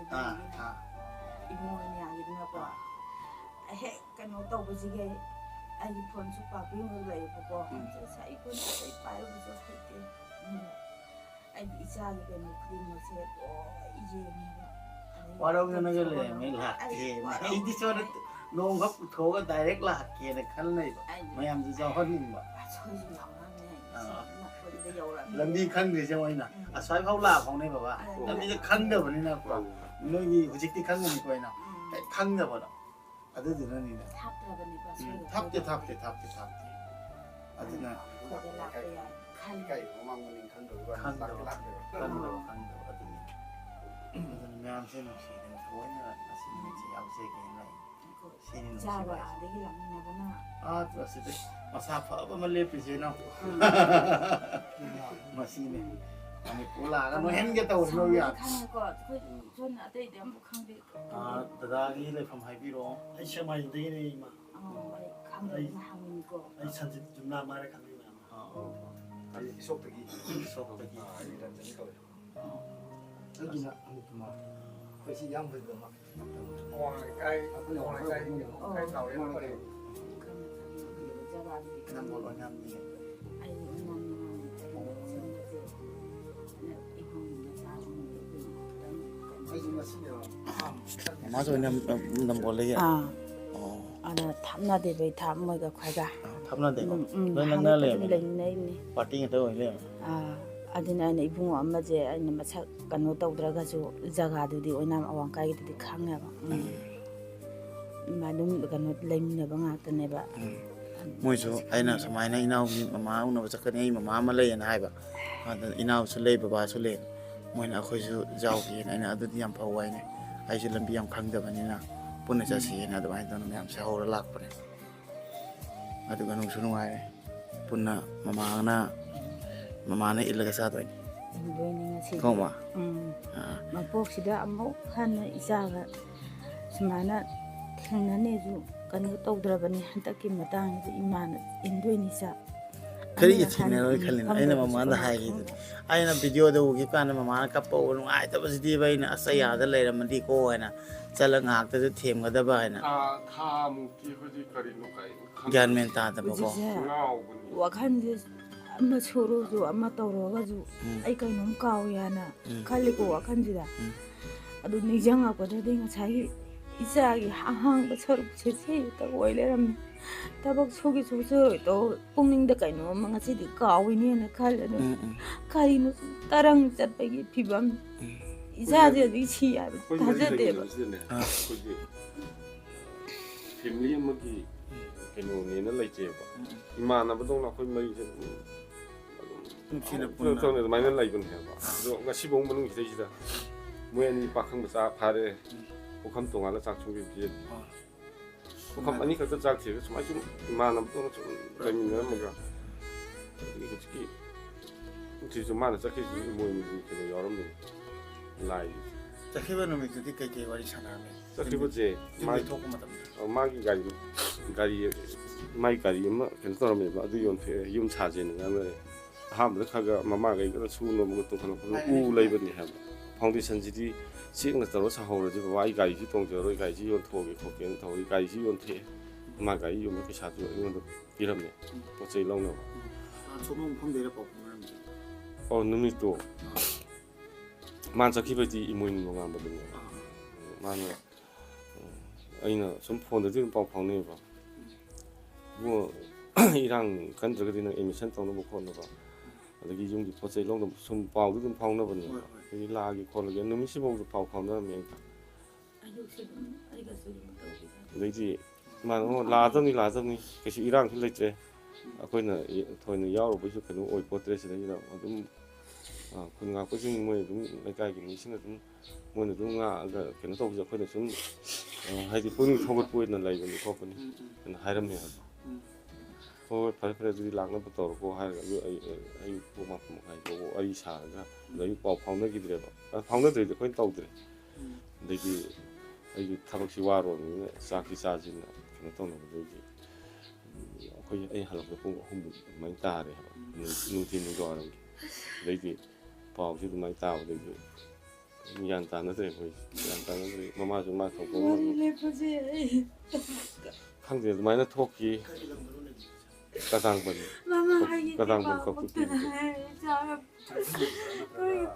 ꯏꯕꯨꯡꯉꯣ ꯍꯣꯏꯅ ꯌꯥꯈꯤꯗꯅꯀꯣ ꯍꯦꯛ ꯀꯩꯅꯣ ꯇꯧꯕꯁꯤꯒꯤ ꯑꯩꯒꯤ ꯐꯣꯟꯁꯨ ꯄꯥꯛꯄꯤꯉꯒ ꯂꯩꯌꯦꯕꯀꯣ ꯑꯩ ꯐꯣꯟ ꯑꯇꯩ ꯄꯥꯏꯔꯕꯁꯨ ꯍꯩꯇꯦ ꯑꯩꯗꯤ ꯏꯆꯥꯒꯤ ꯀꯩꯅꯣ ꯈꯨꯗꯤꯡꯃꯛꯁꯦ ꯂꯣꯏ ꯌꯦꯡꯉꯦꯕ ꯋꯥꯔꯧꯗꯅꯒ ꯂꯩꯔꯝꯃꯦ ꯂꯥꯛꯀꯦ ꯑꯩꯗꯤ ꯁꯣꯟꯗ ꯅꯣꯡꯈꯛ ꯄꯨꯊꯣꯛꯑꯒ ꯗꯥꯏꯔꯦꯛ ꯂꯥꯛꯀꯦꯅ ꯈꯜꯂꯩꯕ ꯃꯌꯥꯝꯁꯨ ꯌꯥꯎꯍꯟꯅꯤꯡꯕ ꯁꯣꯏꯁꯨ ꯌꯥꯎꯔꯝꯃꯦ ꯌꯧꯔꯛꯑꯃꯦ ꯂꯝꯕꯤ ꯈꯪꯗ꯭ꯔꯤꯁꯦ ꯃꯣꯏꯅ ꯑꯁ꯭ꯋꯥꯏ ꯐꯥꯎ ꯂꯥꯛꯐꯥꯎꯅꯦ ꯕꯕꯥ ꯂꯝꯕꯤꯁꯦ ꯈꯪꯗꯕꯅꯤꯅꯀꯣ ꯅꯣꯏꯒꯤ ꯍꯧꯖꯤꯛꯇꯤ ꯈꯪꯒꯅꯤꯀꯣ ꯑꯩꯅ ꯍꯦꯛ ꯈꯪꯗꯕꯗꯣ ꯑꯗꯨꯗꯨꯅꯅꯤꯅꯦ ꯊꯥꯞꯇ꯭ꯔꯕꯅꯦꯕ ꯊꯥꯞꯇꯦ ꯑꯗꯨꯅ ꯑꯩꯈꯣꯏꯗ ꯂꯥꯛꯄ ꯌꯥꯏ ꯈꯪꯗꯕ ꯑꯗꯨꯅꯤ ꯑꯗꯨꯅ ꯃꯌꯥꯝꯁꯦ ꯅꯨꯡꯁꯤꯗꯅ ꯊꯑꯣꯏꯅ ꯉꯁꯤ ꯅꯨꯃꯤꯠꯁꯦ ꯌꯥꯎꯖꯒꯦꯅ ꯂꯩ ꯁꯤꯅꯤ ꯏꯆꯥꯒ ꯅꯨꯡꯁꯤꯕ ꯑꯥꯗꯒꯤ ꯂꯥꯛꯃꯤꯟꯅꯕꯅ ꯑꯁꯤꯗ ꯃꯁꯥ ꯐꯕ ꯑꯃ ꯂꯦꯞꯄꯤꯁꯦ ꯅꯪ ꯃꯁꯤꯅꯦ ꯃꯅꯤꯄꯨꯔ ꯂꯥꯛꯑꯒ ꯅꯣꯏꯍꯟꯒꯦ ꯇꯧꯔꯤꯅꯣ ꯌꯥ ꯈꯪꯉꯦꯀꯣ ꯑꯩꯈꯣꯏ ꯁꯣꯝꯅ ꯑꯇꯩꯗꯤ ꯑꯃꯐꯥꯎ ꯈꯪꯗꯦ ꯗꯗꯥꯒꯤ ꯂꯩꯐꯝ ꯍꯥꯏꯕꯤꯔꯛꯑꯣ ꯑꯩ ꯁꯦꯛꯃꯥꯏꯗꯒꯤꯅꯦ ꯏꯃꯥ ꯑꯩ ꯈꯪꯗꯕꯅ ꯍꯪꯉꯤꯀꯣ ꯑꯩ ꯁꯟꯖꯤꯠ ꯖꯨꯝꯅꯥ ꯃꯥꯔꯦ ꯈꯪꯅꯩ ꯃꯌꯥꯝ ꯑꯩ ꯏꯁꯣꯛꯇꯒꯤ ꯑꯩ ꯔꯟꯖꯟ ꯀꯧꯋꯦ ꯑꯗꯨꯅ ꯑꯩꯈꯣꯏ ꯁꯤ ꯌꯥꯝ ꯐꯖꯕ ꯑꯋꯥꯡ ꯂꯩꯀꯥꯏ ꯂꯩꯀꯥꯏ ꯆꯥꯎꯔꯦ ꯅꯝꯕꯣꯜ ꯑꯣꯏꯅꯝꯗꯤ ꯑꯩꯁꯨ ꯉꯁꯤꯅꯦꯕ ꯃꯥꯁꯨ ꯅꯝꯕꯣꯜꯗꯒꯤ ꯑꯗ ꯊꯥꯞꯅꯗꯦꯕ ꯊꯥꯞ ꯃꯣꯏꯒ ꯈ꯭ꯋꯥꯏꯒ ꯊꯥꯞꯅꯗꯦ ꯂꯣꯏ ꯅꯛꯅ ꯂꯩꯔꯝꯃꯦ ꯂꯩꯃꯤꯟꯅꯩꯅꯤ ꯄꯥꯔꯇꯤ ꯉꯥꯛꯇ ꯑꯣꯏ ꯂꯩꯔꯝꯃꯦ ꯑꯗꯨꯅ ꯑꯩꯅ ꯏꯕꯨꯡꯉꯣ ꯑꯃꯁꯦ ꯑꯩꯅ ꯃꯁꯛ ꯀꯩꯅꯣ ꯇꯧꯗ꯭ꯔꯒꯁꯨ ꯖꯒꯥꯗꯨꯗꯤ ꯑꯣꯏꯅꯥꯝ ꯑꯋꯥꯡꯀꯥꯏꯒꯤꯗꯨꯗꯤ ꯈꯪꯉꯦꯕ ꯑꯗꯨꯝ ꯀꯩꯅꯣ ꯂꯩꯃꯤꯟꯅꯕ ꯉꯥꯛꯇꯅꯦꯕ ꯃꯣꯏꯁꯨ ꯑꯩꯅ ꯁꯨꯃꯥꯏꯅ ꯏꯅꯥꯎꯒꯤ ꯃꯃꯥ ꯎꯅꯕ ꯆꯠꯀꯅꯤ ꯑꯩ ꯃꯃꯥ ꯑꯃ ꯂꯩꯌꯦꯅ ꯍꯥꯏꯕ ꯑꯗ ꯏꯅꯥꯎꯁꯨ ꯂꯩ ꯕꯕꯥꯁꯨ ꯂꯩ ꯃꯣꯏꯅ ꯑꯩꯈꯣꯏꯁꯨ ꯌꯥꯎꯒꯦꯅ ꯑꯩꯅ ꯑꯗꯨꯗꯤ ꯌꯥꯝ ꯐꯕ ꯋꯥꯏꯅꯦ ꯑꯩꯁꯨ ꯂꯝꯕꯤ ꯌꯥꯝ ꯈꯪꯗꯕꯅꯤꯅ ꯄꯨꯟꯅ ꯆꯠꯁꯤꯅ ꯑꯗꯨꯃꯥꯏꯅ ꯇꯧꯅ ꯃꯌꯥꯝꯁꯦ ꯍꯧꯔ ꯂꯥꯛꯄꯅꯦ ꯑꯗꯨꯒ ꯅꯨꯡꯁꯨ ꯅꯨꯡꯉꯥꯏꯔꯦ ꯄꯨꯟꯅ ꯃꯃꯥꯅ ꯏꯜꯂꯒ ꯆꯥꯗꯣꯏꯅꯤ ꯏꯟꯗꯣꯏꯅꯤ ꯉꯁꯤꯗꯤ ꯀꯣꯃ ꯃꯄꯣꯛꯁꯤꯗ ꯑꯃꯨꯛ ꯍꯟꯅ ꯏꯆꯥꯒ ꯁꯨꯃꯥꯏꯅ ꯊꯦꯡꯅꯅꯦꯁꯨ ꯀꯩꯅꯣ ꯇꯧꯗ꯭ꯔꯕꯅꯤ ꯍꯟꯗꯛꯀꯤ ꯃꯇꯥꯡꯁꯤꯗ ꯏꯃꯥꯅ ꯏꯟꯗꯣꯏꯅꯤ ꯆꯥꯛ ꯀꯔꯤꯒꯤ ꯊꯦꯡꯅꯔꯣꯏ ꯈꯜꯂꯤꯅꯣ ꯑꯩꯅ ꯃꯃꯥꯗ ꯍꯥꯏꯈꯤꯗꯨꯅꯤ ꯑꯩꯅ ꯚꯤꯗꯤꯑꯣꯗ ꯎꯈꯤꯕ ꯀꯥꯟꯗ ꯃꯃꯥꯅ ꯀꯞꯄ ꯎꯕ ꯅꯨꯡꯉꯥꯏꯇꯕꯁꯤꯗꯤꯕ ꯑꯩꯅ ꯑꯁ ꯑꯩ ꯑꯥꯗ ꯂꯩꯔꯝꯃꯗꯤꯀꯣ ꯍꯥꯏꯅ ꯆꯠꯂ ꯉꯥꯏꯍꯥꯛꯇꯁꯨ ꯊꯦꯝꯒꯗꯕ ꯍꯥꯏꯅ ꯊꯥꯃꯨꯛꯇꯤ ꯑꯩꯈꯣꯏꯗꯤ ꯀꯔꯤꯅꯣ ꯒ꯭ꯌꯥꯟ ꯃꯦꯟ ꯇꯥꯗꯕꯀꯣ ꯍꯧꯖꯤꯛꯁꯦ ꯉꯥꯎꯕꯅꯤ ꯋꯥꯈꯜꯁꯦ ꯑꯃ ꯁꯣꯔꯣꯁꯨ ꯑꯃ ꯇꯧꯔꯒꯁꯨ ꯑꯩ ꯀꯩꯅꯣꯝ ꯀꯥꯎꯏ ꯍꯥꯏꯅ ꯈꯜꯂꯤꯀꯣ ꯋꯥꯈꯜꯁꯤꯗ ꯑꯗꯨ ꯅꯤꯡꯁꯤꯡꯉꯛꯄꯗꯗꯤ ꯉꯁꯥꯏꯒꯤ ꯏꯆꯥꯒꯤ ꯑꯍꯥꯡꯕ ꯁꯔꯨꯛꯁꯦ ꯁꯤꯇ ꯑꯣꯏ ꯂꯩꯔꯝꯃꯤ ꯊꯕꯛ ꯁꯨꯔꯣꯏ ꯇꯧ ꯄꯨꯛꯅꯤꯡꯗ ꯀꯩꯅꯣꯝꯃ ꯉꯁꯤꯗꯤ ꯀꯥꯎꯏꯅꯦꯅ ꯈꯜꯂꯦ ꯑꯗꯨ ꯀꯔꯤꯅꯣ ꯇꯔꯪ ꯆꯠꯄꯒꯤ ꯐꯤꯕꯝ ꯏꯆꯥꯁꯦ ꯍꯧꯖꯤꯛ ꯁꯤ ꯍꯥꯏꯕ ꯊꯥꯖꯗꯦꯕ ꯑꯩꯈꯣꯏꯒꯤ ꯐꯦꯃꯤꯂꯤ ꯑꯃꯒꯤ ꯀꯩꯅꯣꯅꯦꯅ ꯂꯩꯖꯩꯕ ꯏꯃꯥꯟꯅꯕꯗꯧꯅ ꯑꯩꯈꯣꯏ ꯃꯔꯤꯁꯦ ꯑꯗꯨꯝ ꯑꯗꯨꯃꯥꯏꯅ ꯂꯩꯕꯅꯦ ꯍꯥꯏꯕ ꯑꯗꯣ ꯉꯁꯤꯐꯥꯎ ꯃꯅꯨꯡꯁꯤꯗꯩꯁꯤꯗ ꯃꯣꯏ ꯑꯅꯤ ꯄꯥꯈꯪꯕ ꯆꯥ ꯐꯥꯔꯦ ꯄꯨꯈꯝ ꯇꯣꯉꯥꯟꯅ ꯆꯥꯛ ꯊꯣꯡꯕꯤꯕ ꯄꯨꯈꯝ ꯑꯅꯤꯈꯛꯇ ꯆꯥꯛ ꯊꯤꯔꯒ ꯁꯨꯃꯥꯏꯅ ꯁꯨꯝ ꯏꯃꯥꯟꯅꯕꯗꯧꯅ ꯁꯨꯝ ꯂꯩꯃꯤꯟꯅꯔꯝꯃꯒ ꯑꯗꯒꯤ ꯍꯧꯖꯤꯛꯀꯤ ꯁꯤꯁꯨ ꯃꯥꯅ ꯆꯠꯈꯤꯕꯁꯨ ꯏꯃꯣꯏꯅꯨꯒꯤ ꯀꯩꯅꯣ ꯌꯥꯎꯔꯝꯃꯤ ꯂꯥꯏ ꯆꯠꯈꯤꯕ ꯅꯨꯃꯤꯠꯇꯨꯗꯤ ꯀꯩꯀꯩ ꯋꯥꯔꯤ ꯁꯥꯟꯅꯔꯝꯃꯤ ꯆꯠꯈꯤꯕꯁꯦ ꯌꯨꯝꯗꯩ ꯊꯣꯛꯄ ꯃꯇꯝꯗ ꯃꯥꯒꯤ ꯃꯥꯒꯤ ꯒꯥꯔꯤ ꯑꯃ ꯀꯩꯅꯣ ꯇꯧꯔꯝꯃꯦꯕ ꯑꯗꯨ ꯌꯣꯟꯊꯣꯛꯑꯦ ꯌꯨꯝ ꯁꯥꯖꯦꯅ ꯉꯥꯡꯅꯔꯦ ꯑꯍꯥꯟꯕꯗ ꯈꯔ ꯃꯃꯥꯈꯩꯒ ꯁꯨꯅꯕ ꯇꯣꯡꯈꯠꯂꯛꯄꯗ ꯎ ꯂꯩꯕꯅꯤ ꯍꯥꯏꯕ ꯐꯥꯎꯟꯗꯦꯁꯟꯁꯤꯗꯤ ꯆꯦꯛꯅ ꯇꯧꯔꯒ ꯁꯥꯍꯧꯔꯁꯤ ꯕꯕꯥ ꯑꯩ ꯒꯥꯔꯤꯁꯤ ꯇꯣꯡꯖꯔꯣꯏ ꯒꯥꯔꯤꯁꯤ ꯌꯣꯟꯊꯣꯛꯑꯒꯦ ꯈꯣꯠꯀꯦꯅ ꯇꯧꯋꯤ ꯒꯥꯔꯤꯁꯤ ꯌꯣꯟꯊꯣꯛꯑꯦ ꯃꯥ ꯒꯥꯔꯤ ꯌꯣꯟꯕ ꯄꯩꯁꯥꯗꯨ ꯑꯩꯉꯣꯟꯗ ꯄꯤꯔꯝꯃꯦ ꯄꯣꯠ ꯆꯩ ꯂꯧꯅꯕ ꯁꯣꯝꯕ ꯃꯐꯝꯗꯩꯔ ꯄꯥꯎ ꯐꯥꯎꯅꯔꯝꯃꯤ ꯑꯣ ꯅꯨꯃꯤꯠꯇꯣ ꯃꯥꯅ ꯆꯠꯈꯤꯕꯗꯤ ꯏꯃꯣꯏꯅꯨ ꯅꯣꯡꯉꯥꯟꯕꯗꯨꯅꯦ ꯃꯥꯅ ꯑꯩꯅ ꯁꯨꯝ ꯐꯣꯟꯗꯗꯤ ꯑꯗꯨꯝ ꯄꯥꯎ ꯐꯥꯎꯅꯩꯑꯕ ꯏꯕꯨꯡꯉꯣ ꯏꯔꯥꯡ ꯀꯟꯗ꯭ꯔꯒꯗꯤ ꯅꯪ ꯑꯦꯗꯃꯤꯁꯟ ꯇꯧꯅꯕ ꯈꯣꯠꯅꯕ ꯑꯗꯒꯤ ꯌꯨꯝꯒꯤ ꯄꯣꯠ ꯆꯩ ꯂꯧꯅꯕ ꯁꯨꯝ ꯄꯥꯎꯗꯨ ꯑꯗꯨꯝ ꯐꯥꯎꯅꯕꯅꯦꯕ ꯑꯗꯒꯤ ꯂꯥꯛꯑꯒꯦ ꯈꯣꯠꯂꯒꯦ ꯅꯨꯃꯤꯠꯁꯤꯐꯥꯎꯗ ꯄꯥꯎ ꯐꯥꯎꯅꯔꯝꯃꯦ ꯑꯩꯒ ꯑꯗꯩꯗꯤ ꯏꯃꯥꯅ ꯂꯥꯛꯑꯗꯕꯅꯤ ꯀꯩꯁꯨ ꯏꯔꯥꯡꯁꯨ ꯂꯩꯇ꯭ꯔꯦ ꯑꯩꯈꯣꯏꯅ ꯊꯣꯏꯅ ꯌꯥꯎꯔꯨꯕꯩꯁꯨ ꯀꯩꯅꯣ ꯑꯣꯏ ꯄꯣꯠꯇ꯭ꯔꯦ ꯁꯤꯗꯩꯁꯤꯗ ꯑꯗꯨꯝ ꯈꯨꯟ ꯉꯥꯛꯄꯁꯤꯡ ꯃꯣꯏ ꯑꯗꯨꯝ ꯂꯩꯀꯥꯏꯒꯤ ꯃꯤꯁꯤꯡꯅ ꯑꯗꯨꯝ ꯃꯣꯏꯅ ꯑꯗꯨꯝ ꯉꯥꯛꯑꯒ ꯀꯩꯅꯣ ꯇꯧꯕꯁꯦ ꯑꯩꯈꯣꯏꯅ ꯁꯨꯝ ꯍꯥꯏꯗꯤ ꯄꯨꯛꯅꯤꯡ ꯊꯧꯒꯠꯄ ꯑꯣꯏꯅ ꯂꯩꯕꯅꯤ ꯈꯣꯠꯄꯅꯤ ꯑꯅ ꯍꯥꯏꯔꯝꯃꯦ ꯍꯥꯏꯕ ꯍꯣꯏ ꯐꯔꯦ ꯑꯗꯨꯗꯤ ꯂꯥꯛꯅꯕ ꯇꯧꯔꯀꯣ ꯍꯥꯏꯔꯒ ꯑꯌꯨꯛ ꯄꯨꯡ 9:30 ꯋꯥꯔꯤ ꯁꯥꯔꯒ ꯑꯗꯒꯤ ꯄꯥꯎ ꯐꯥꯎꯅꯈꯤꯗ꯭ꯔꯦꯕ ꯐꯥꯎꯅꯗ꯭ꯔꯦꯗꯤ ꯑꯩꯈꯣꯏꯅ ꯇꯧꯗ꯭ꯔꯦ ꯑꯗꯩꯗꯤ ꯑꯩꯒꯤ ꯊꯕꯛꯁꯤ ꯋꯥꯔꯨꯔꯕꯅꯤꯅ ꯆꯥꯛꯁꯤ ꯆꯥꯁꯤꯅ ꯀꯩꯅꯣ ꯇꯧꯅꯕꯗꯒꯤ ꯑꯩ ꯍꯜꯂꯛꯄꯗ ꯄꯨꯡ 3 ꯑꯗꯨꯃꯥꯏꯅ ꯇꯥꯔꯦ ꯍꯥꯏꯕ ꯅꯨꯡꯊꯤꯟ ꯅꯨꯡꯗꯥꯡꯋꯥꯏꯔꯝꯒꯤ ꯑꯗꯩꯗꯤ ꯄꯥꯎꯁꯤ ꯑꯗꯨꯃꯥꯏꯅ ꯇꯥꯕꯗꯒꯤ ꯒ꯭ꯌꯥꯟ ꯇꯥꯅꯗ꯭ꯔꯦ ꯑꯩꯈꯣꯏ ꯒ꯭ꯌꯥꯟ ꯇꯥꯅꯗ꯭ꯔꯦ ꯃꯃꯥꯁꯨ ꯃꯥ ꯊꯣꯛꯄ ꯈꯪꯗꯦ ꯑꯗꯨꯃꯥꯏꯅ ꯊꯣꯛꯈꯤ 까당번 Mama 하기 까당번 꺾고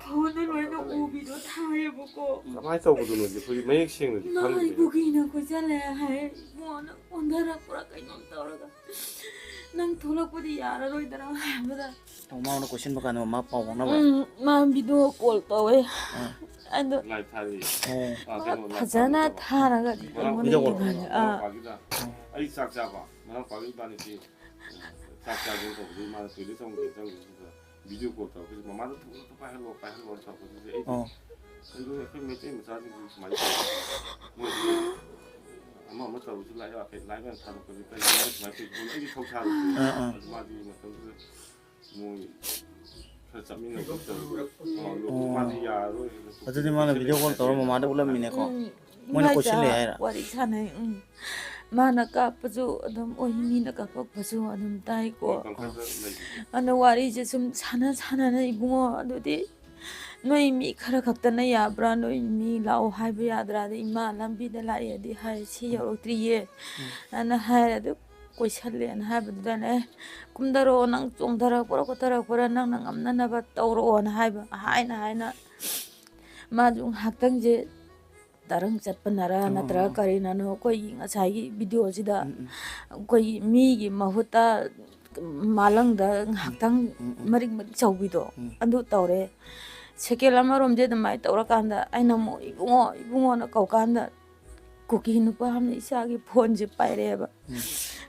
돈을 왜 오비도 다 해보고 가만히 써보도는 이제 거기 매일 시행은 나 하는데 이보기는 고잘래 할 뭐는 온다라 보라까 이놈 떠라가 난 돌아보디 야라로이더라 하보다 엄마는 고신 거 아니면 맛 보고 나 봐. 마음 비도 꼴 떠왜 안도 라이 타리 타잖아 타라가지고 아이 싹 잡아 나랑 과기 반이지 싹 잡은 거 우리 말 되게 좀 괜찮은 거 미디어 거다 그래서 마마도 또 빨리 하고 저 그래서 애들 그리고 그 매체 무사지 많이 뭐 아마 맞다 우리 라이브 앞에 라이브 타는 거 그러니까 이거 많이 애기 통차로 마디 뭐 그래서 민는 거 마디야로 어쨌든 만에 비디오 콜 떠로 마마데 울음이네 거. 뭐는 고실래 해라. 와리 사네 mana kapazu adam ohimina kapakpazu adam taiko ana wari je sum sana na ibungo adudi noi mi khara khaktana yabra noi mi lao haiba yadra de ima lambi de la yadi hai si yorotri ye ana hai adu koishalle an haiba dane kumdaro nang chongdara pora nang amna na ba tawro an haiba haina majung haktang je 다른 잡나라 나트라 카리나노 거기 자기 비디오지다 거기 미기 마후타 말랑다 학당 머리 저비도 안도 떠래 세계라마롬제도 많이 떠라간다 아이나 뭐 이붕어나 거간다 고기 누가 하면 이사기 폰지 빠이래봐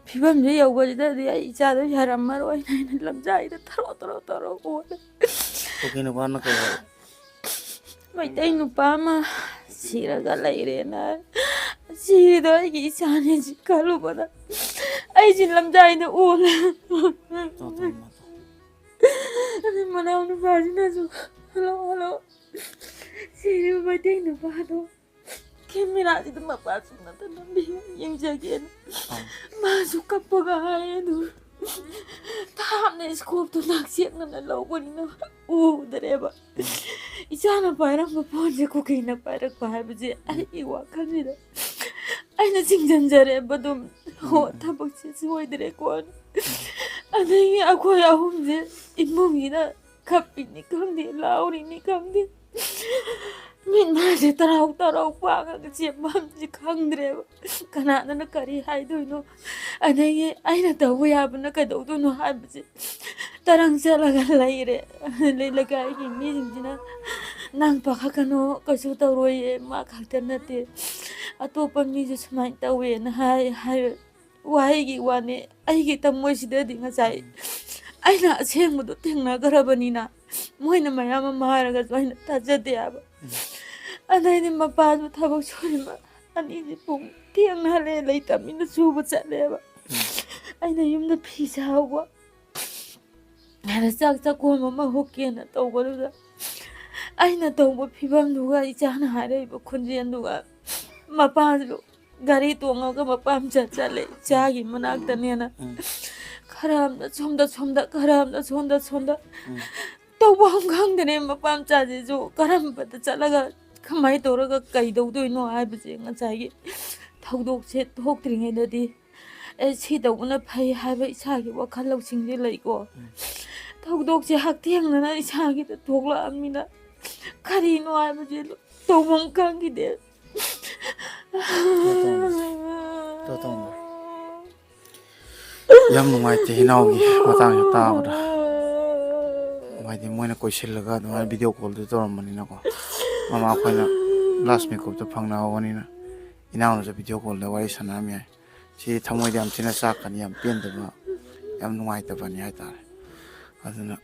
비밤제 여고지다 이자도 야람마로 아이나 남자이다 타로 고기 누가 하는 거. 마이тай 누파마 시라가 라이레나 시도 이게 이상하지 갈로보다 아이진 남자인데 오나 아니 뭐라오는 바지나서 할로 시리 마이тай 누파도 캠미라지도 마빠스나 남비 임자기엔 마수 까빠가 하에도 다음에 스코프도 낚시했는 로고리나 오 드레바 이잖아 바이랑 번제 고기나 바이랑 바이브지 아이 와카니다 아이나 징전자래 바돔 호 타박지 스와이드레 권 아니 아고야 홈제 이몸이나 카피니 감디 라우리니 감디 민나제 따라오 빠가 그치 맘지 강드레 가나나 까리 하이도이노 아니 아이나 더우야브나 까도도노 하이브지 따랑 살아가 라이레 레레가 이미 진지나 nang pakakano kasu tawroye ma khaktanate atopa miju sumai tawe na hai waigi wane aigi tamoi sida dinga sai aina asengmudo thengna garabanina moina mayama maharaga joina tajade aba anaini mapadu thabak chorima ani ji pung tiangna le leitamina suba chale aba aina yumda phisa hawa ara chak ko mama hokkena tawbaluda 아이나 너무 비밤 누가 있잖아 하래이고 군지엔 누가 마빠로 가리 동어가 마빠암 자잘래 자기 문학다니나 가람다 좀다 가람다 손다 또 방강들이 마빠암 자지죠 가람바다 잘라가 가만히 돌아가 가이도도 있노 아버지 자기 더욱제 혹드링에너디 시도구나 파이 하베 자기 와칼로 징질레이고 더욱제 학대양나 이상하게도 독라합니다 카리노 아버지 도망간기 돼. 또. ꯌꯥꯝ ꯅꯨꯡꯉꯥꯏꯇꯦ ꯍꯤꯅꯥꯎꯒꯤ ꯃꯇꯥꯡꯁꯦ ꯇꯥꯕꯗ ꯍꯥꯏꯗꯤ ꯃꯣꯏꯅ ꯀꯣꯏꯁꯤꯜꯂꯒ ꯑꯗꯨꯃꯥꯏꯅ video ꯀꯣꯜꯗꯨ ꯇꯧꯔꯝꯕꯅꯤꯅꯀꯣ ꯃꯃꯥ ꯑꯩꯈꯣꯏꯅ ꯂꯥꯁ ꯃꯦꯀꯞꯇ ꯐꯪꯅꯍꯧꯕꯅꯤꯅ ꯏꯅꯥꯎꯅꯁꯨ ꯚꯤꯗꯤꯑꯣ ꯀꯣꯜꯗ ꯋꯥꯔꯤ ꯁꯥꯟꯅꯔꯝ ꯌꯥꯏ ꯁꯤ ꯊꯃꯣꯏꯗ ꯌꯥꯝ ꯊꯤꯅ ꯆꯥꯛꯀꯅꯤ ꯌꯥꯝ ꯄꯦꯟꯗꯕ ꯌꯥꯝ ꯅꯨꯡꯉꯥꯏꯇꯕꯅꯤ ꯍꯥꯏꯇꯥꯔꯦ ꯑꯗꯨꯅ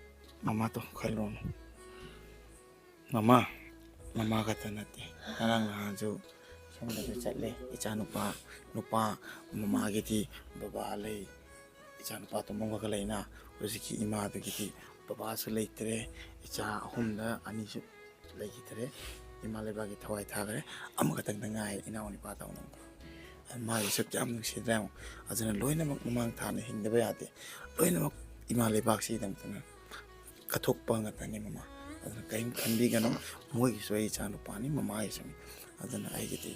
ꯃꯃꯥꯗꯣ ꯈꯜꯂꯣꯅꯨ ꯃꯃꯥ ꯈꯛꯇ ꯅꯠꯇꯦ ꯉꯔꯥꯡ ꯅꯍꯥꯟꯁꯨ ꯁꯣꯝꯗꯁꯨ ꯆꯠꯂꯦ ꯏꯆꯥꯅꯨꯄꯥ ꯃꯃꯥꯒꯤꯗꯤ ꯕꯕꯥ ꯂꯩ ꯏꯆꯥꯅꯨꯄꯥ ꯇꯨꯝꯃꯒ ꯂꯩꯅ ꯍꯧꯖꯤꯛꯀꯤ ꯏꯃꯥꯗꯨꯒꯤꯗꯤ ꯕꯕꯥꯁꯨ ꯂꯩꯇ꯭ꯔꯦ ꯏꯆꯥ ꯑꯍꯨꯝꯗ ꯑꯅꯤꯁꯨ ꯂꯩꯈꯤꯗ꯭ꯔꯦ ꯏꯃꯥ ꯂꯩꯕꯥꯛꯀꯤ ꯊꯋꯥꯏ ꯊꯥꯈ꯭ꯔꯦ ꯑꯃꯈꯛꯇꯪꯗ ꯉꯥꯏ ꯏꯅꯥꯎ ꯅꯨꯄꯥ ꯇꯧꯅ ꯃꯥꯒꯤ ꯁꯛꯇꯤ ꯌꯥꯝ ꯅꯨꯡꯁꯤꯗ꯭ꯔꯦ ꯑꯃꯨꯛ ꯑꯗꯨꯅ ꯂꯣꯏꯅꯃꯛ ꯃꯃꯥꯡ ꯊꯥꯅ ꯍꯤꯡꯗꯕ ꯌꯥꯗꯦ ꯂꯣꯏꯅꯃꯛ ꯏꯃꯥ ꯂꯩꯕꯥꯛꯁꯤꯒꯤꯗꯃꯛꯇꯅ ꯀꯠꯊꯣꯛꯄ ꯉꯥꯛꯇꯅꯤ ꯃꯃꯥ ಅದನ್ನು ಕೈ ಖಂಡಿಗನು ಮೂಗಿಸು ಐ ಚಾನು ಪಾನಿ ಮಮಾಯಿಸು ಅದನ್ನು ಐಗಿತಿ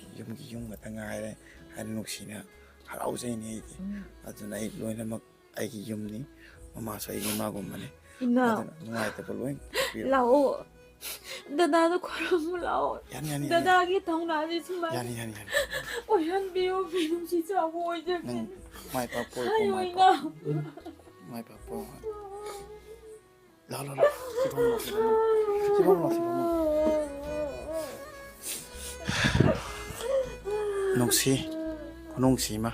ಯum ಗತ ꯉꯥꯏꯔꯦ ꯍꯥꯏꯅ ꯅꯨꯡꯁꯤꯅ ꯍꯔꯥꯎꯖꯩꯅꯤ ꯑꯩꯗꯤ ꯑꯗꯨꯅ ꯑꯩ ꯂꯣꯏꯅꯃꯛ ꯑꯩꯒꯤ ꯌꯨꯝꯅꯤ ꯃꯃꯥꯁꯨ ꯑꯩꯒꯤ ꯏꯃꯥꯒꯨꯝꯕꯅꯤ ꯏꯅꯥꯎ ꯑꯗꯨꯅ ꯅꯨꯡꯉꯥꯏꯇꯕ ꯂꯣꯏ ꯀꯣꯛꯄꯤꯔꯣ ꯂꯥꯛꯑꯣ ꯗꯗꯥꯗ ꯈꯣꯏꯔꯝꯃꯨ ꯂꯥꯛꯑꯣ ꯌꯥꯅꯤ ꯌꯥꯅꯤ ꯌꯥꯅꯤ ꯗꯗꯥꯒꯤ ꯊꯧꯅꯥꯁꯦ ꯁꯨꯃꯥꯏꯅ ꯌꯥꯅꯤ ꯌꯥꯅꯤ ꯌꯥꯅꯤ ꯑꯣꯏꯍꯟꯕꯤꯌꯨ ꯅꯨꯡꯁꯤ ꯆꯥꯎꯕ ꯅꯪ ꯑꯣꯏꯖꯒꯦ ꯃꯥꯏ ꯄꯥꯛꯄ ꯑꯣꯏꯀꯣ ꯍꯥꯏꯌꯣ ꯃꯥꯏ ꯏꯅꯥꯎ ꯄꯥꯛꯄ ꯃꯥꯏ ꯄꯥꯛꯄ ꯂꯥꯎ ꯂꯥꯎ ꯂꯥꯎ ꯁꯤꯐꯝ ꯂꯥꯎ ꯅꯨꯡꯁꯤ ꯈꯨꯅꯨꯡꯁꯤ ꯑꯃ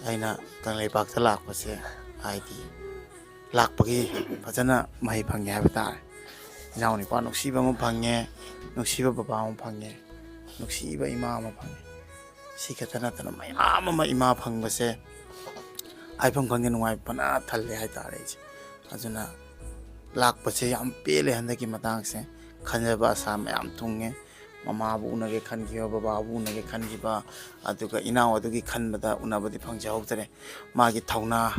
ꯑꯩꯅ ꯀꯪꯂꯩꯄꯥꯛꯇ ꯂꯥꯛꯄꯁꯦ ꯍꯥꯏꯗꯤ ꯂꯥꯛꯄꯒꯤ ꯐꯖꯅ ꯃꯍꯩ ꯐꯪꯉꯦ ꯍꯥꯏꯕ ꯇꯥꯔꯦ ꯏꯅꯥꯎ ꯅꯨꯄꯥ ꯅꯨꯡꯁꯤꯕ ꯑꯃ ꯐꯪꯉꯦ ꯅꯨꯡꯁꯤꯕ ꯕꯕꯥ ꯑꯃ ꯐꯪꯉꯦ ꯅꯨꯡꯁꯤꯕ ꯏꯃꯥ ꯑꯃ ꯐꯪꯉꯦ ꯁꯤ ꯈꯛꯇ ꯅꯠꯇꯅ ꯃꯌꯥꯝ ꯑꯃ ꯏꯃꯥ ꯐꯪꯕꯁꯦ ꯍꯥꯏꯐꯝ ꯈꯪꯗꯦ ꯅꯨꯡꯉꯥꯏꯕꯅ ꯊꯜꯂꯦ ꯍꯥꯏꯇꯥꯔꯦ ꯑꯩꯁꯦ ꯑꯗꯨꯅ ꯂꯥꯛꯄꯁꯦ ꯌꯥꯝ ꯄꯦꯜꯂꯦ ꯍꯟꯗꯛꯀꯤ ꯃꯇꯥꯡꯁꯦ ꯈꯟꯖꯕ ꯑꯁꯥ ꯃꯌꯥꯝ ꯊꯨꯡꯉꯦ ꯃꯃꯥꯕꯨ ꯎꯅꯒꯦ ꯈꯟꯈꯤꯕ ꯕꯕꯥꯕꯨ ꯎꯅꯒꯦ ꯈꯟꯈꯤꯕ ꯑꯗꯨꯒ ꯏꯅꯥꯎ ꯑꯗꯨꯒꯤ ꯈꯟꯕꯗ ꯎꯅꯕꯗꯤ ꯐꯪꯖꯍꯧꯗ꯭ꯔꯦ ꯃꯥꯒꯤ ꯊꯧꯅꯥ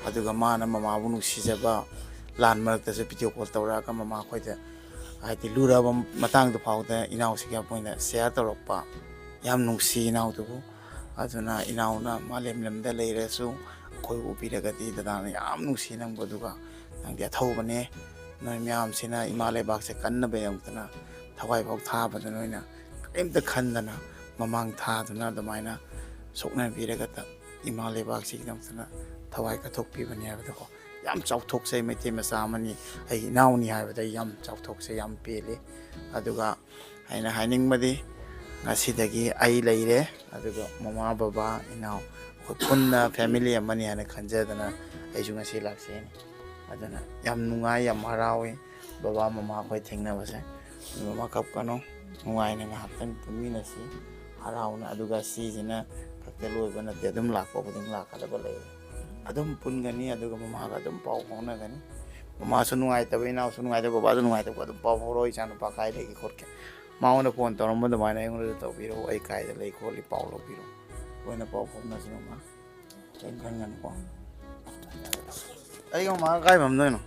ꯑꯗꯨꯒ ꯃꯥꯅ ꯃꯃꯥꯕꯨ ꯅꯨꯡꯁꯤꯖꯕ ꯂꯥꯟ ꯃꯔꯛꯇꯁꯨ ꯚꯤꯗꯤꯑꯣ ꯀꯣꯜ ꯇꯧꯔꯛꯑꯒ ꯃꯃꯥ ꯑꯩꯈꯣꯏꯗ ꯍꯥꯏꯗꯤ ꯂꯨꯔꯕ ꯃꯇꯥꯡꯗꯨ ꯐꯥꯎꯗ ꯏꯅꯥꯎꯁꯤꯒ ꯃꯣꯏꯅ ꯁꯤꯌꯥꯔ ꯇꯧꯔꯛꯄ ꯌꯥꯝ ꯅꯨꯡꯁꯤ ꯏꯅꯥꯎꯗꯨꯕу ꯑꯗꯨꯅ ꯏꯅꯥꯎꯅ ꯃꯥꯂꯦꯝ ꯂꯝꯗ ꯂꯩꯔꯁꯨ ꯑꯩꯈꯣꯏ ꯎꯕꯤꯔꯒꯗꯤ ꯗꯗꯥꯅ ꯌꯥꯝ ꯅꯨꯡꯁꯤ ꯅꯪꯕꯨ ꯑꯗꯨꯒ ꯅꯪꯗꯤ ꯑꯊꯧꯕꯅꯦ ꯅꯣꯏ ꯃꯌꯥꯝꯁꯤꯅ ꯏꯃꯥ ꯂꯩꯕꯥꯛꯁꯦ ꯀꯟꯅꯕꯒꯤꯗꯃꯛꯇꯅ ꯊꯋꯥꯏꯐꯥꯎ ꯊꯥꯕꯗ ꯅꯣꯏꯅ ꯀꯔꯤꯝꯇ ꯈꯟꯗꯅ ꯃꯃꯥꯡ ꯊꯥꯗꯨꯅ ꯑꯗꯨꯃꯥꯏꯅ ꯁꯣꯛꯅꯕꯤꯔꯒ ꯏꯃꯥ ꯂꯩꯕꯥꯛꯁꯤꯒꯤꯗꯃꯛꯇꯅ ꯊꯋꯥꯏ ꯀꯠꯊꯣꯛꯄꯤꯕꯅꯤ ꯍꯥꯏꯕꯗꯀꯣ ꯌꯥꯝ ꯆꯥꯎꯊꯣꯛꯆꯩ ꯃꯩꯇꯩ ꯃꯆꯥ ꯑꯃꯅꯤ ꯑꯩ ꯏꯅꯥꯎꯅꯤ ꯍꯥꯏꯕꯗ ꯌꯥꯝ ꯆꯥꯎꯊꯣꯛꯆꯩ ꯌꯥꯝ ꯄꯦꯜꯂꯤ ꯑꯗꯨꯒ ꯑꯩꯅ ꯍꯥꯏꯅꯤꯡꯕꯗꯤ ꯉꯁꯤꯗꯒꯤ ꯑꯩ ꯂꯩꯔꯦ ꯑꯗꯨꯒ ꯃꯃꯥ ꯕꯕꯥ ꯏꯅꯥꯎ ꯑꯩꯈꯣꯏ ꯄꯨꯟꯅ ꯐꯦꯃꯤꯂꯤ ꯑꯃꯅꯤ ꯍꯥꯏꯅ ꯈꯟꯖꯗꯅ ꯑꯩꯁꯨ ꯉꯁꯤ ꯂꯥꯛꯆꯩꯅꯤ ꯑꯗꯨꯅ ꯌꯥꯝ ꯅꯨꯡꯉꯥꯏ ꯌꯥꯝ ꯍꯔꯥꯎꯏ ꯕꯕꯥ ꯃꯃꯥ ꯑꯩꯈꯣꯏ ꯊꯦꯡꯅꯕꯁꯦ ꯃꯃꯥ ꯀꯞꯀꯅꯨ ꯅꯨꯡꯉꯥꯏꯅ ꯉꯥꯏꯍꯥꯛꯇꯪ ꯄꯨꯟꯃꯤꯟꯅꯁꯤ ꯍꯔꯥꯎꯅ ꯑꯗꯨꯒ ꯁꯤꯁꯤꯅ ꯈꯛꯇ ꯂꯣꯏꯕ ꯅꯠꯇꯦ ꯑꯗꯨꯝ ꯂꯥꯛꯄ ꯈꯨꯗꯤꯡ ꯂꯥꯛꯀꯗꯕ ꯂꯩ ꯑꯗꯨꯝ ꯄꯨꯟꯒꯅꯤ ꯑꯗꯨꯒ ꯃꯃꯥꯒ ꯑꯗꯨꯝ ꯄꯥꯎ ꯐꯥꯎꯅꯒꯅꯤ ꯃꯃꯥꯁꯨ ꯅꯨꯡꯉꯥꯏꯇꯕ ꯏꯅꯥꯎꯁꯨ ꯅꯨꯡꯉꯥꯏꯇꯕ ꯕꯕꯥꯁꯨ ꯅꯨꯡꯉꯥꯏꯇꯕ ꯑꯗꯨꯝ ꯄꯥꯎ ꯐꯥꯎꯔꯛꯑꯣ ꯏꯆꯥ ꯅꯨꯄꯥ ꯀꯥꯏ ꯂꯩꯒꯦ ꯈꯣꯠꯀꯦ ꯃꯉꯣꯟꯗ ꯐꯣꯟ ꯇꯧꯔꯝꯕ ꯑꯗꯨꯃꯥꯏꯅ ꯑꯩꯉꯣꯟꯗꯁꯨ ꯇꯧꯕꯤꯔꯛꯑꯣ ꯑꯩ ꯀꯥꯏꯗ ꯂꯩ ꯈꯣꯠꯂꯤ ꯄꯥꯎ ꯂꯧꯕꯤꯔꯣ ꯂꯣꯏꯅ ꯄꯥꯎ ꯐꯥꯎꯅꯁꯤ ꯃꯃꯥ ꯀꯩꯝ ꯈꯟꯒꯅꯨꯀꯣ ꯑꯩꯒ ꯃꯃꯥꯒ ꯀꯥꯏ ꯐꯝꯗꯣꯏꯅꯣ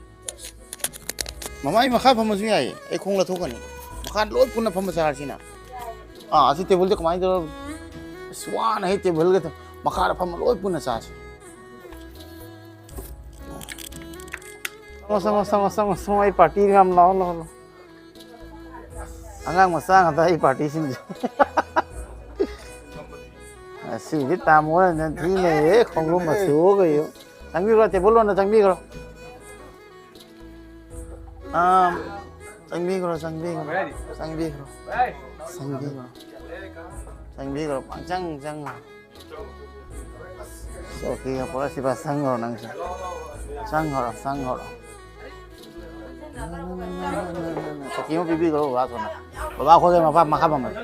ꯃꯃꯥ ꯑꯩ ꯃꯈꯥ ꯐꯝꯃꯁꯨ ꯌꯥꯏꯌꯦ ꯑꯩ ꯈꯣꯡ ꯂꯧꯊꯣꯛꯀꯅꯤ ꯃꯈꯥ ꯂꯣꯏ ꯄꯨꯟꯅ ꯐꯝꯕ ꯆꯥꯔꯁꯤꯅ ꯑꯁꯤ ꯇꯦꯕꯜꯁꯦ ꯀꯃꯥꯏꯅ ꯇꯧꯔ ꯑꯁ ꯋꯥꯅ ꯍꯦꯛ ꯇꯦꯕꯜꯒ ꯃꯈꯥꯗ ꯐꯝꯃ ꯂꯣꯏ ꯄꯨꯟꯅ ꯆꯥꯁꯤ ꯆꯪꯉꯣ ꯑꯩ ꯄꯥꯔꯇꯤ ꯌꯥꯝ ꯂꯥꯛꯑꯣ ꯑꯉꯥꯡ ꯃꯆꯥ ꯉꯥꯛꯇ ꯑꯩ ꯄꯥꯔꯇꯤꯁꯤꯡꯁꯦ ꯉꯁꯤꯗꯤ ꯇꯥꯃꯣꯅ ꯊꯤꯅꯩꯌꯦ ꯈꯣꯡꯎꯞ ꯃꯆꯨꯒ ꯆꯪꯕꯤꯈ꯭ꯔꯣ ꯇꯦꯕꯜ ꯑꯣꯏꯅ ꯆꯪꯕꯤꯈ꯭ꯔꯣ ꯆꯪꯕꯤꯈ꯭ꯔꯣ ꯄꯪꯆꯪ ꯆꯪꯉꯣ ꯆꯧꯀꯤꯒ ꯄꯨꯔꯛꯁꯤꯕ ꯆꯪꯈ꯭ꯔꯣ ꯅꯪꯁꯨ ꯆꯪꯈ꯭ꯔꯣ ꯆꯧꯀꯤ ꯑꯃ ꯄꯤꯕꯤꯈ꯭ꯔꯣ ꯕꯕꯥ ꯊꯣꯟꯅ ꯕꯕꯥ ꯑꯩꯈꯣꯏꯒ ꯃꯈꯥ ꯐꯝꯃꯁꯤ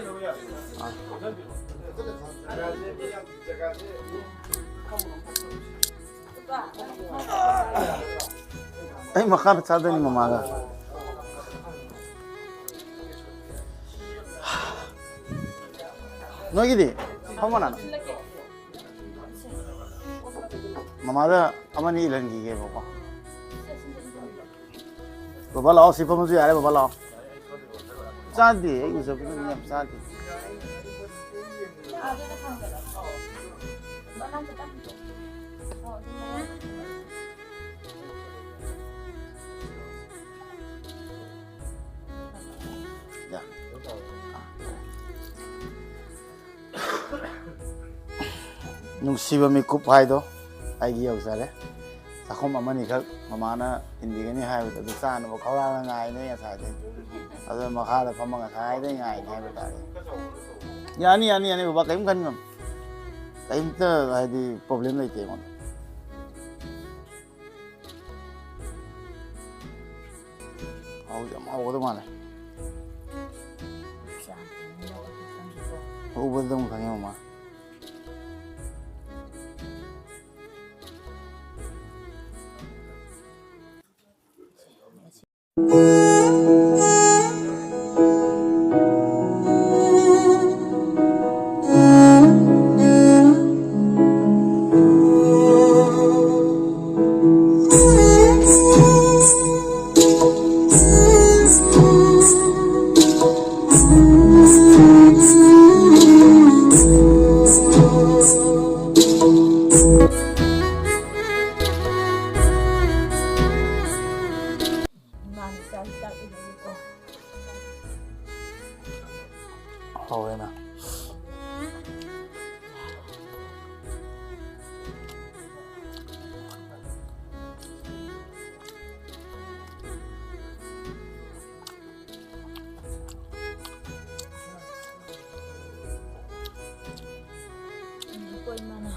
ꯑꯩ ꯃꯈꯥꯗ ꯆꯥꯗꯣꯏꯅꯤ ꯃꯃꯥꯒ ꯅꯣꯏꯒꯤꯗꯤ ꯐꯝꯃꯣꯅ ꯃꯃꯥꯗ ꯑꯃꯅꯤ ꯏꯜꯍꯟꯈꯤꯒꯦꯕꯀꯣ ꯕꯕꯥ ꯂꯥꯛꯑꯣ ꯁꯤ ꯐꯝꯃꯁꯨ ꯌꯥꯔꯦ ꯕꯕꯥ ꯂꯥꯛꯑꯣ ꯆꯥꯗꯦ ꯑꯩ ꯎꯖꯕꯗ ꯃꯤ ꯌꯥꯝ ꯆꯥꯗꯦ ꯅꯨꯡꯁꯤꯕ ꯃꯤꯀꯨꯞ ꯍꯥꯏꯗꯣ ꯑꯩꯒꯤ ꯌꯧꯖꯔꯦ ꯆꯥꯛꯈꯨꯝ ꯑꯃꯅꯤꯈꯛ ꯃꯃꯥꯅ ꯏꯟꯕꯤꯒꯅꯤ ꯍꯥꯏꯕꯗꯣ ꯑꯗꯨ ꯆꯥꯅꯕ ꯈꯧꯔꯥꯡꯅ ꯉꯥꯏꯅꯦ ꯉꯁꯥꯏꯗꯩ ꯑꯗꯨ ꯃꯈꯥꯗ ꯐꯝꯃ ꯉꯁꯥꯏꯗꯩ ꯉꯥꯏꯅꯦ ꯍꯥꯏꯕ ꯇꯥꯔꯦ ꯌꯥꯅꯤ ꯕꯕꯥ ꯀꯔꯤꯝ ꯈꯟꯒꯅꯨ ꯀꯔꯤꯝꯇ ꯍꯥꯏꯗꯤ ꯄ꯭ꯔꯣꯕ꯭ꯂꯦꯝ ꯂꯩꯇꯦ ꯑꯩꯉꯣꯟꯗ ꯌꯥꯝ ꯍꯥꯎꯒꯗꯧ ꯃꯥꯜꯂꯦ ꯎꯕꯗ ꯑꯗꯨꯝ ꯈꯪꯉꯦ ꯃꯃꯥ 하오에나. Ko mana.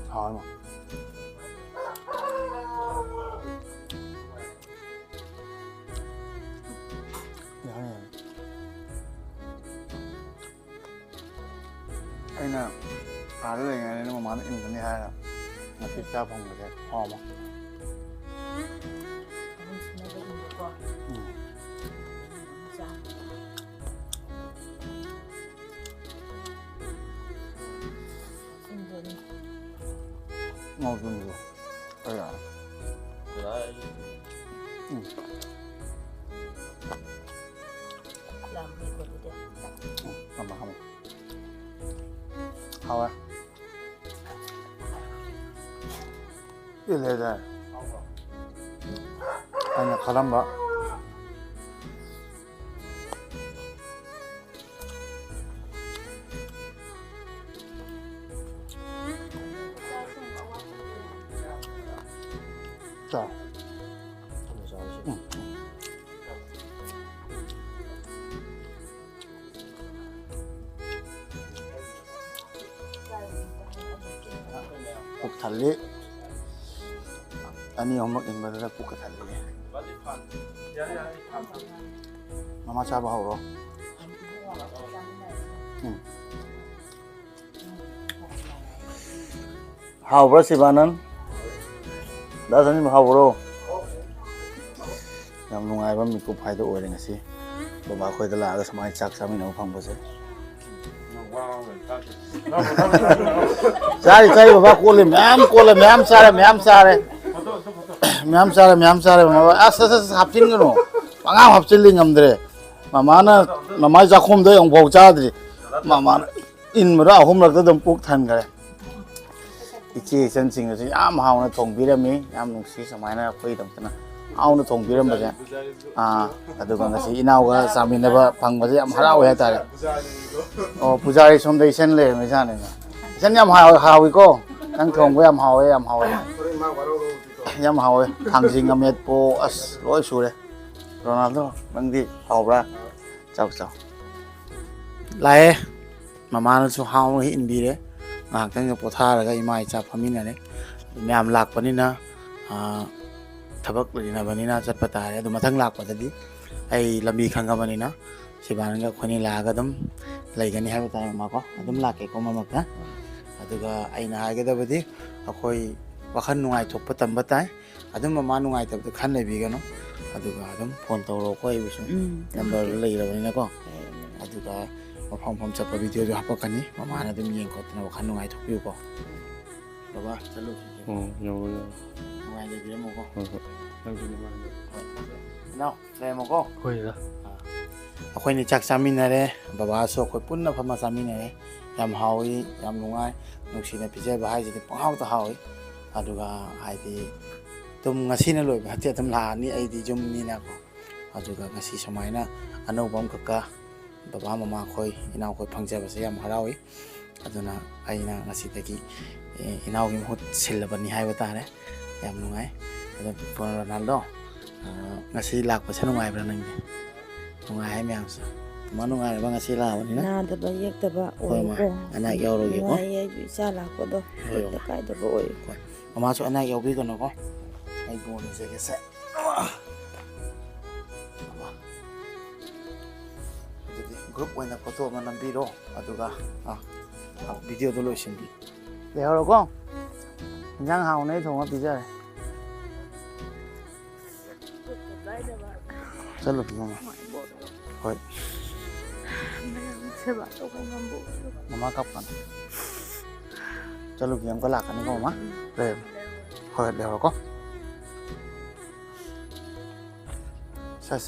하오에나. Anh nè, phá cái này nó mà món em cái này hay là thịt cha phòng cái hòm á. Ngon hơn nhiều. Đây à. Làm việc của tôi. Không mà không. Hao à. Cái này đây. Anh là khám bả. 자. 국 달리. 아니 엄마 인마다 국 달리. 마마 잡아 하오로. 하오로 시바는 다선님 하오로. ꯌꯥꯝ ꯅꯨꯡꯉꯥꯏꯕ ꯃꯤꯀꯨꯞ ꯍꯥꯏꯗꯣ ꯑꯣꯏꯔꯦ ꯉꯁꯤ ꯕꯕꯥ ꯈꯣꯏꯗ ꯂꯥꯛꯑꯒ ꯁꯨꯃꯥꯏꯅ ꯆꯥꯛ ꯆꯥꯃꯤꯟꯅꯕ ꯐꯪꯕꯁꯦ ꯆꯥꯔꯤ ꯆꯥꯔꯤ ꯕꯕꯥ ꯀꯣꯜꯂꯤ ꯃꯌꯥꯝ ꯆꯥꯔꯦ ꯃꯌꯥꯝ ꯆꯥꯔꯦ ꯃꯃꯥ ꯑꯁ ꯍꯥꯞꯆꯤꯟꯒꯅꯨ ꯄꯪꯍꯥꯞ ꯍꯥꯞꯆꯤꯜꯂꯤ ꯉꯝꯗ꯭ꯔꯦ ꯃꯃꯥꯅ ꯃꯃꯥꯏ ꯆꯥꯛꯈꯣꯝꯗꯣ ꯑꯃꯨꯛꯐꯥꯎ ꯆꯥꯗ꯭ꯔꯤ ꯃꯃꯥꯅ ꯏꯟꯕꯗ ꯑꯍꯨꯝꯂꯛꯇ ꯑꯗꯨꯝ ꯄꯨꯛ ꯊꯟꯈ꯭ꯔꯦ ꯏꯆꯦ ꯏꯆꯟꯁꯤꯡꯅꯁꯨ ꯌꯥꯝ ꯍꯥꯎꯅ ꯊꯣꯡꯕꯤꯔꯝꯃꯤ ꯌꯥꯝ ꯅꯨꯡꯁꯤ ꯁꯨꯃꯥꯏꯅ ꯑꯩꯈꯣꯏꯒꯤꯗꯃꯛꯇꯅ ꯍꯥꯎꯅ ꯊꯣꯡꯕꯤꯔꯝꯕꯁꯦ ꯑꯗꯨꯒ ꯉꯁꯤ ꯏꯅꯥꯎꯒ ꯆꯥꯃꯤꯟꯅꯕ ꯐꯪꯕꯁꯦ ꯌꯥꯝ ꯍꯔꯥꯎꯋꯦ ꯍꯥꯏꯇꯥꯔꯦ ꯑꯣ ꯄꯨꯖꯥꯔꯤ ꯁꯣꯝꯗ ꯏꯆꯟ ꯂꯩꯔꯝꯃꯤ ꯖꯥꯠꯅꯤꯅ ꯏꯆꯟ ꯌꯥꯝ ꯍꯥꯎꯋꯤꯀꯣ ꯅꯪ ꯊꯣꯡꯕ ꯌꯥꯝ ꯍꯥꯎꯋꯦ ꯌꯥꯝ ꯍꯥꯎꯋꯦ ꯊꯥꯡꯖꯤꯡ ꯑꯃꯦꯠꯄꯣ ꯑꯁ ꯂꯣꯏ ꯁꯨꯔꯦ ꯔꯣꯅꯥꯜꯗꯣ ꯅꯪꯗꯤ ꯍꯥꯎꯕ꯭ꯔꯥ ꯆꯥꯎ ꯂꯥꯛꯑꯦ ꯃꯃꯥꯅꯁꯨ ꯍꯥꯎꯅ ꯏꯟꯕꯤꯔꯦ ꯉꯥꯏꯍꯥꯛꯇꯪ ꯄꯣꯊꯥꯔꯒ ꯏꯃꯥ ꯏꯆꯥ ꯐꯝꯃꯤꯟꯅꯔꯦ ꯃꯌꯥꯝ ꯂꯥꯛꯄꯅꯤꯅ ꯊꯕꯛ ꯂꯩꯅꯕꯅꯤꯅ ꯆꯠꯄ ꯇꯥꯔꯦ ꯑꯗꯨ ꯃꯊꯪ ꯂꯥꯛꯄꯗꯗꯤ ꯑꯩ ꯂꯝꯕꯤ ꯈꯪꯉꯕꯅꯤꯅ ꯁꯤꯕꯥꯅꯒ ꯑꯩꯈꯣꯏꯅꯤ ꯂꯥꯛꯑꯒ ꯑꯗꯨꯝ ꯂꯩꯒꯅꯤ ꯍꯥꯏꯕ ꯇꯥꯔꯦ ꯃꯃꯥꯀꯣ ꯑꯗꯨꯝ ꯂꯥꯛꯀꯦꯀꯣ ꯃꯃꯛꯇ ꯑꯗꯨꯒ ꯑꯩꯅ ꯍꯥꯏꯒꯗꯕꯗꯤ ꯑꯩꯈꯣꯏ ꯋꯥꯈꯜ ꯅꯨꯡꯉꯥꯏꯊꯣꯛꯄ ꯇꯝꯕ ꯇꯥꯏ ꯑꯗꯨꯝ ꯃꯃꯥ ꯅꯨꯡꯉꯥꯏꯇꯕꯗ ꯈꯟ ꯂꯩꯕꯤꯒꯅꯨ ꯑꯗꯨꯒ ꯑꯗꯨꯝ ꯐꯣꯟ ꯇꯧꯔꯛꯑꯣꯀꯣ ꯑꯩꯕꯨꯁꯨ ꯅꯝꯕꯔꯗꯣ ꯂꯩꯔꯕꯅꯤꯅꯀꯣ ꯑꯗꯨꯒ ꯃꯐꯝ ꯆꯠꯄ ꯚꯤꯗꯤꯑꯣꯗꯣ ꯍꯥꯞꯄꯛꯀꯅꯤ ꯃꯃꯥꯅ ꯑꯗꯨꯝ ꯌꯦꯡ ꯈꯣꯠꯇꯅ ꯋꯥꯈꯜ ꯅꯨꯡꯉꯥꯏꯊꯣꯛꯄꯤꯌꯨꯀꯣ ꯕꯕꯥ ꯆꯠꯂꯨꯈꯤꯒꯦ ꯅꯨꯡꯉꯥꯏ ꯂꯩꯕꯤꯔꯝꯃꯣꯀꯣ ꯏꯅꯥꯎ ꯂꯩꯔꯝꯃꯣꯀꯣ ꯑꯩꯈꯣꯏꯅ ꯆꯥꯛ ꯆꯥꯃꯤꯟꯅꯔꯦ ꯕꯕꯥꯁꯨ ꯑꯩꯈꯣꯏ ꯄꯨꯟꯅ ꯐꯝꯃ ꯆꯥꯃꯤꯟꯅꯔꯦ ꯌꯥꯝ ꯍꯥꯎꯏ ꯌꯥꯝ ꯅꯨꯡꯉꯥꯏ ꯅꯨꯡꯁꯤꯅ ꯄꯤꯖꯕ ꯍꯥꯏꯁꯤꯗꯤ ꯄꯪꯍꯥꯎꯇ ꯍꯥꯎꯏ ꯑꯗꯨꯒ ꯍꯥꯏꯗꯤ ꯑꯗꯨꯝ ꯉꯁꯤꯅ ꯂꯣꯏꯕ ꯅꯠꯇꯦ ꯑꯗꯨꯝ ꯂꯥꯛꯑꯅꯤ ꯑꯩꯗꯤ ꯌꯨꯝꯅꯤꯅꯀꯣ ꯑꯗꯨꯒ ꯉꯁꯤ ꯁꯨꯃꯥꯏꯅ ꯑꯅꯧꯕ ꯑꯃꯈꯛꯀ ꯕꯕꯥ ꯃꯃꯥ ꯈꯣꯏ ꯏꯅꯥꯎ ꯈꯣꯏ ꯐꯪꯖꯕꯁꯦ ꯌꯥꯝ ꯍꯔꯥꯎꯏ ꯑꯗꯨꯅ ꯑꯩꯅ ꯉꯁꯤꯗꯒꯤ ꯏꯅꯥꯎꯒꯤ ꯃꯍꯨꯠ ꯁꯤꯜꯂꯕꯅꯤ ꯍꯥꯏꯕ ꯇꯥꯔꯦ ꯌꯥꯝ ꯅꯨꯡꯉꯥꯏ ꯑꯗꯣ Ronaldo ngasi lakpa sa nungay ba nang nungay miyamsa manungay ba ngasi lawan na Nadaba yekdaba oy ko. anak yaw ro ko Ay isa lakpo do. Da kay da ba oy ko. mama so anak yaw bi ko no ko ay ko no se kese group oy na photo man ng biro aduga video do lo simbi le haro ko nyang haw nei thong pizza चलो मम्मा होय मम्मा कब kan चलो हम को लाकन को मम्मा ले होय ले को सस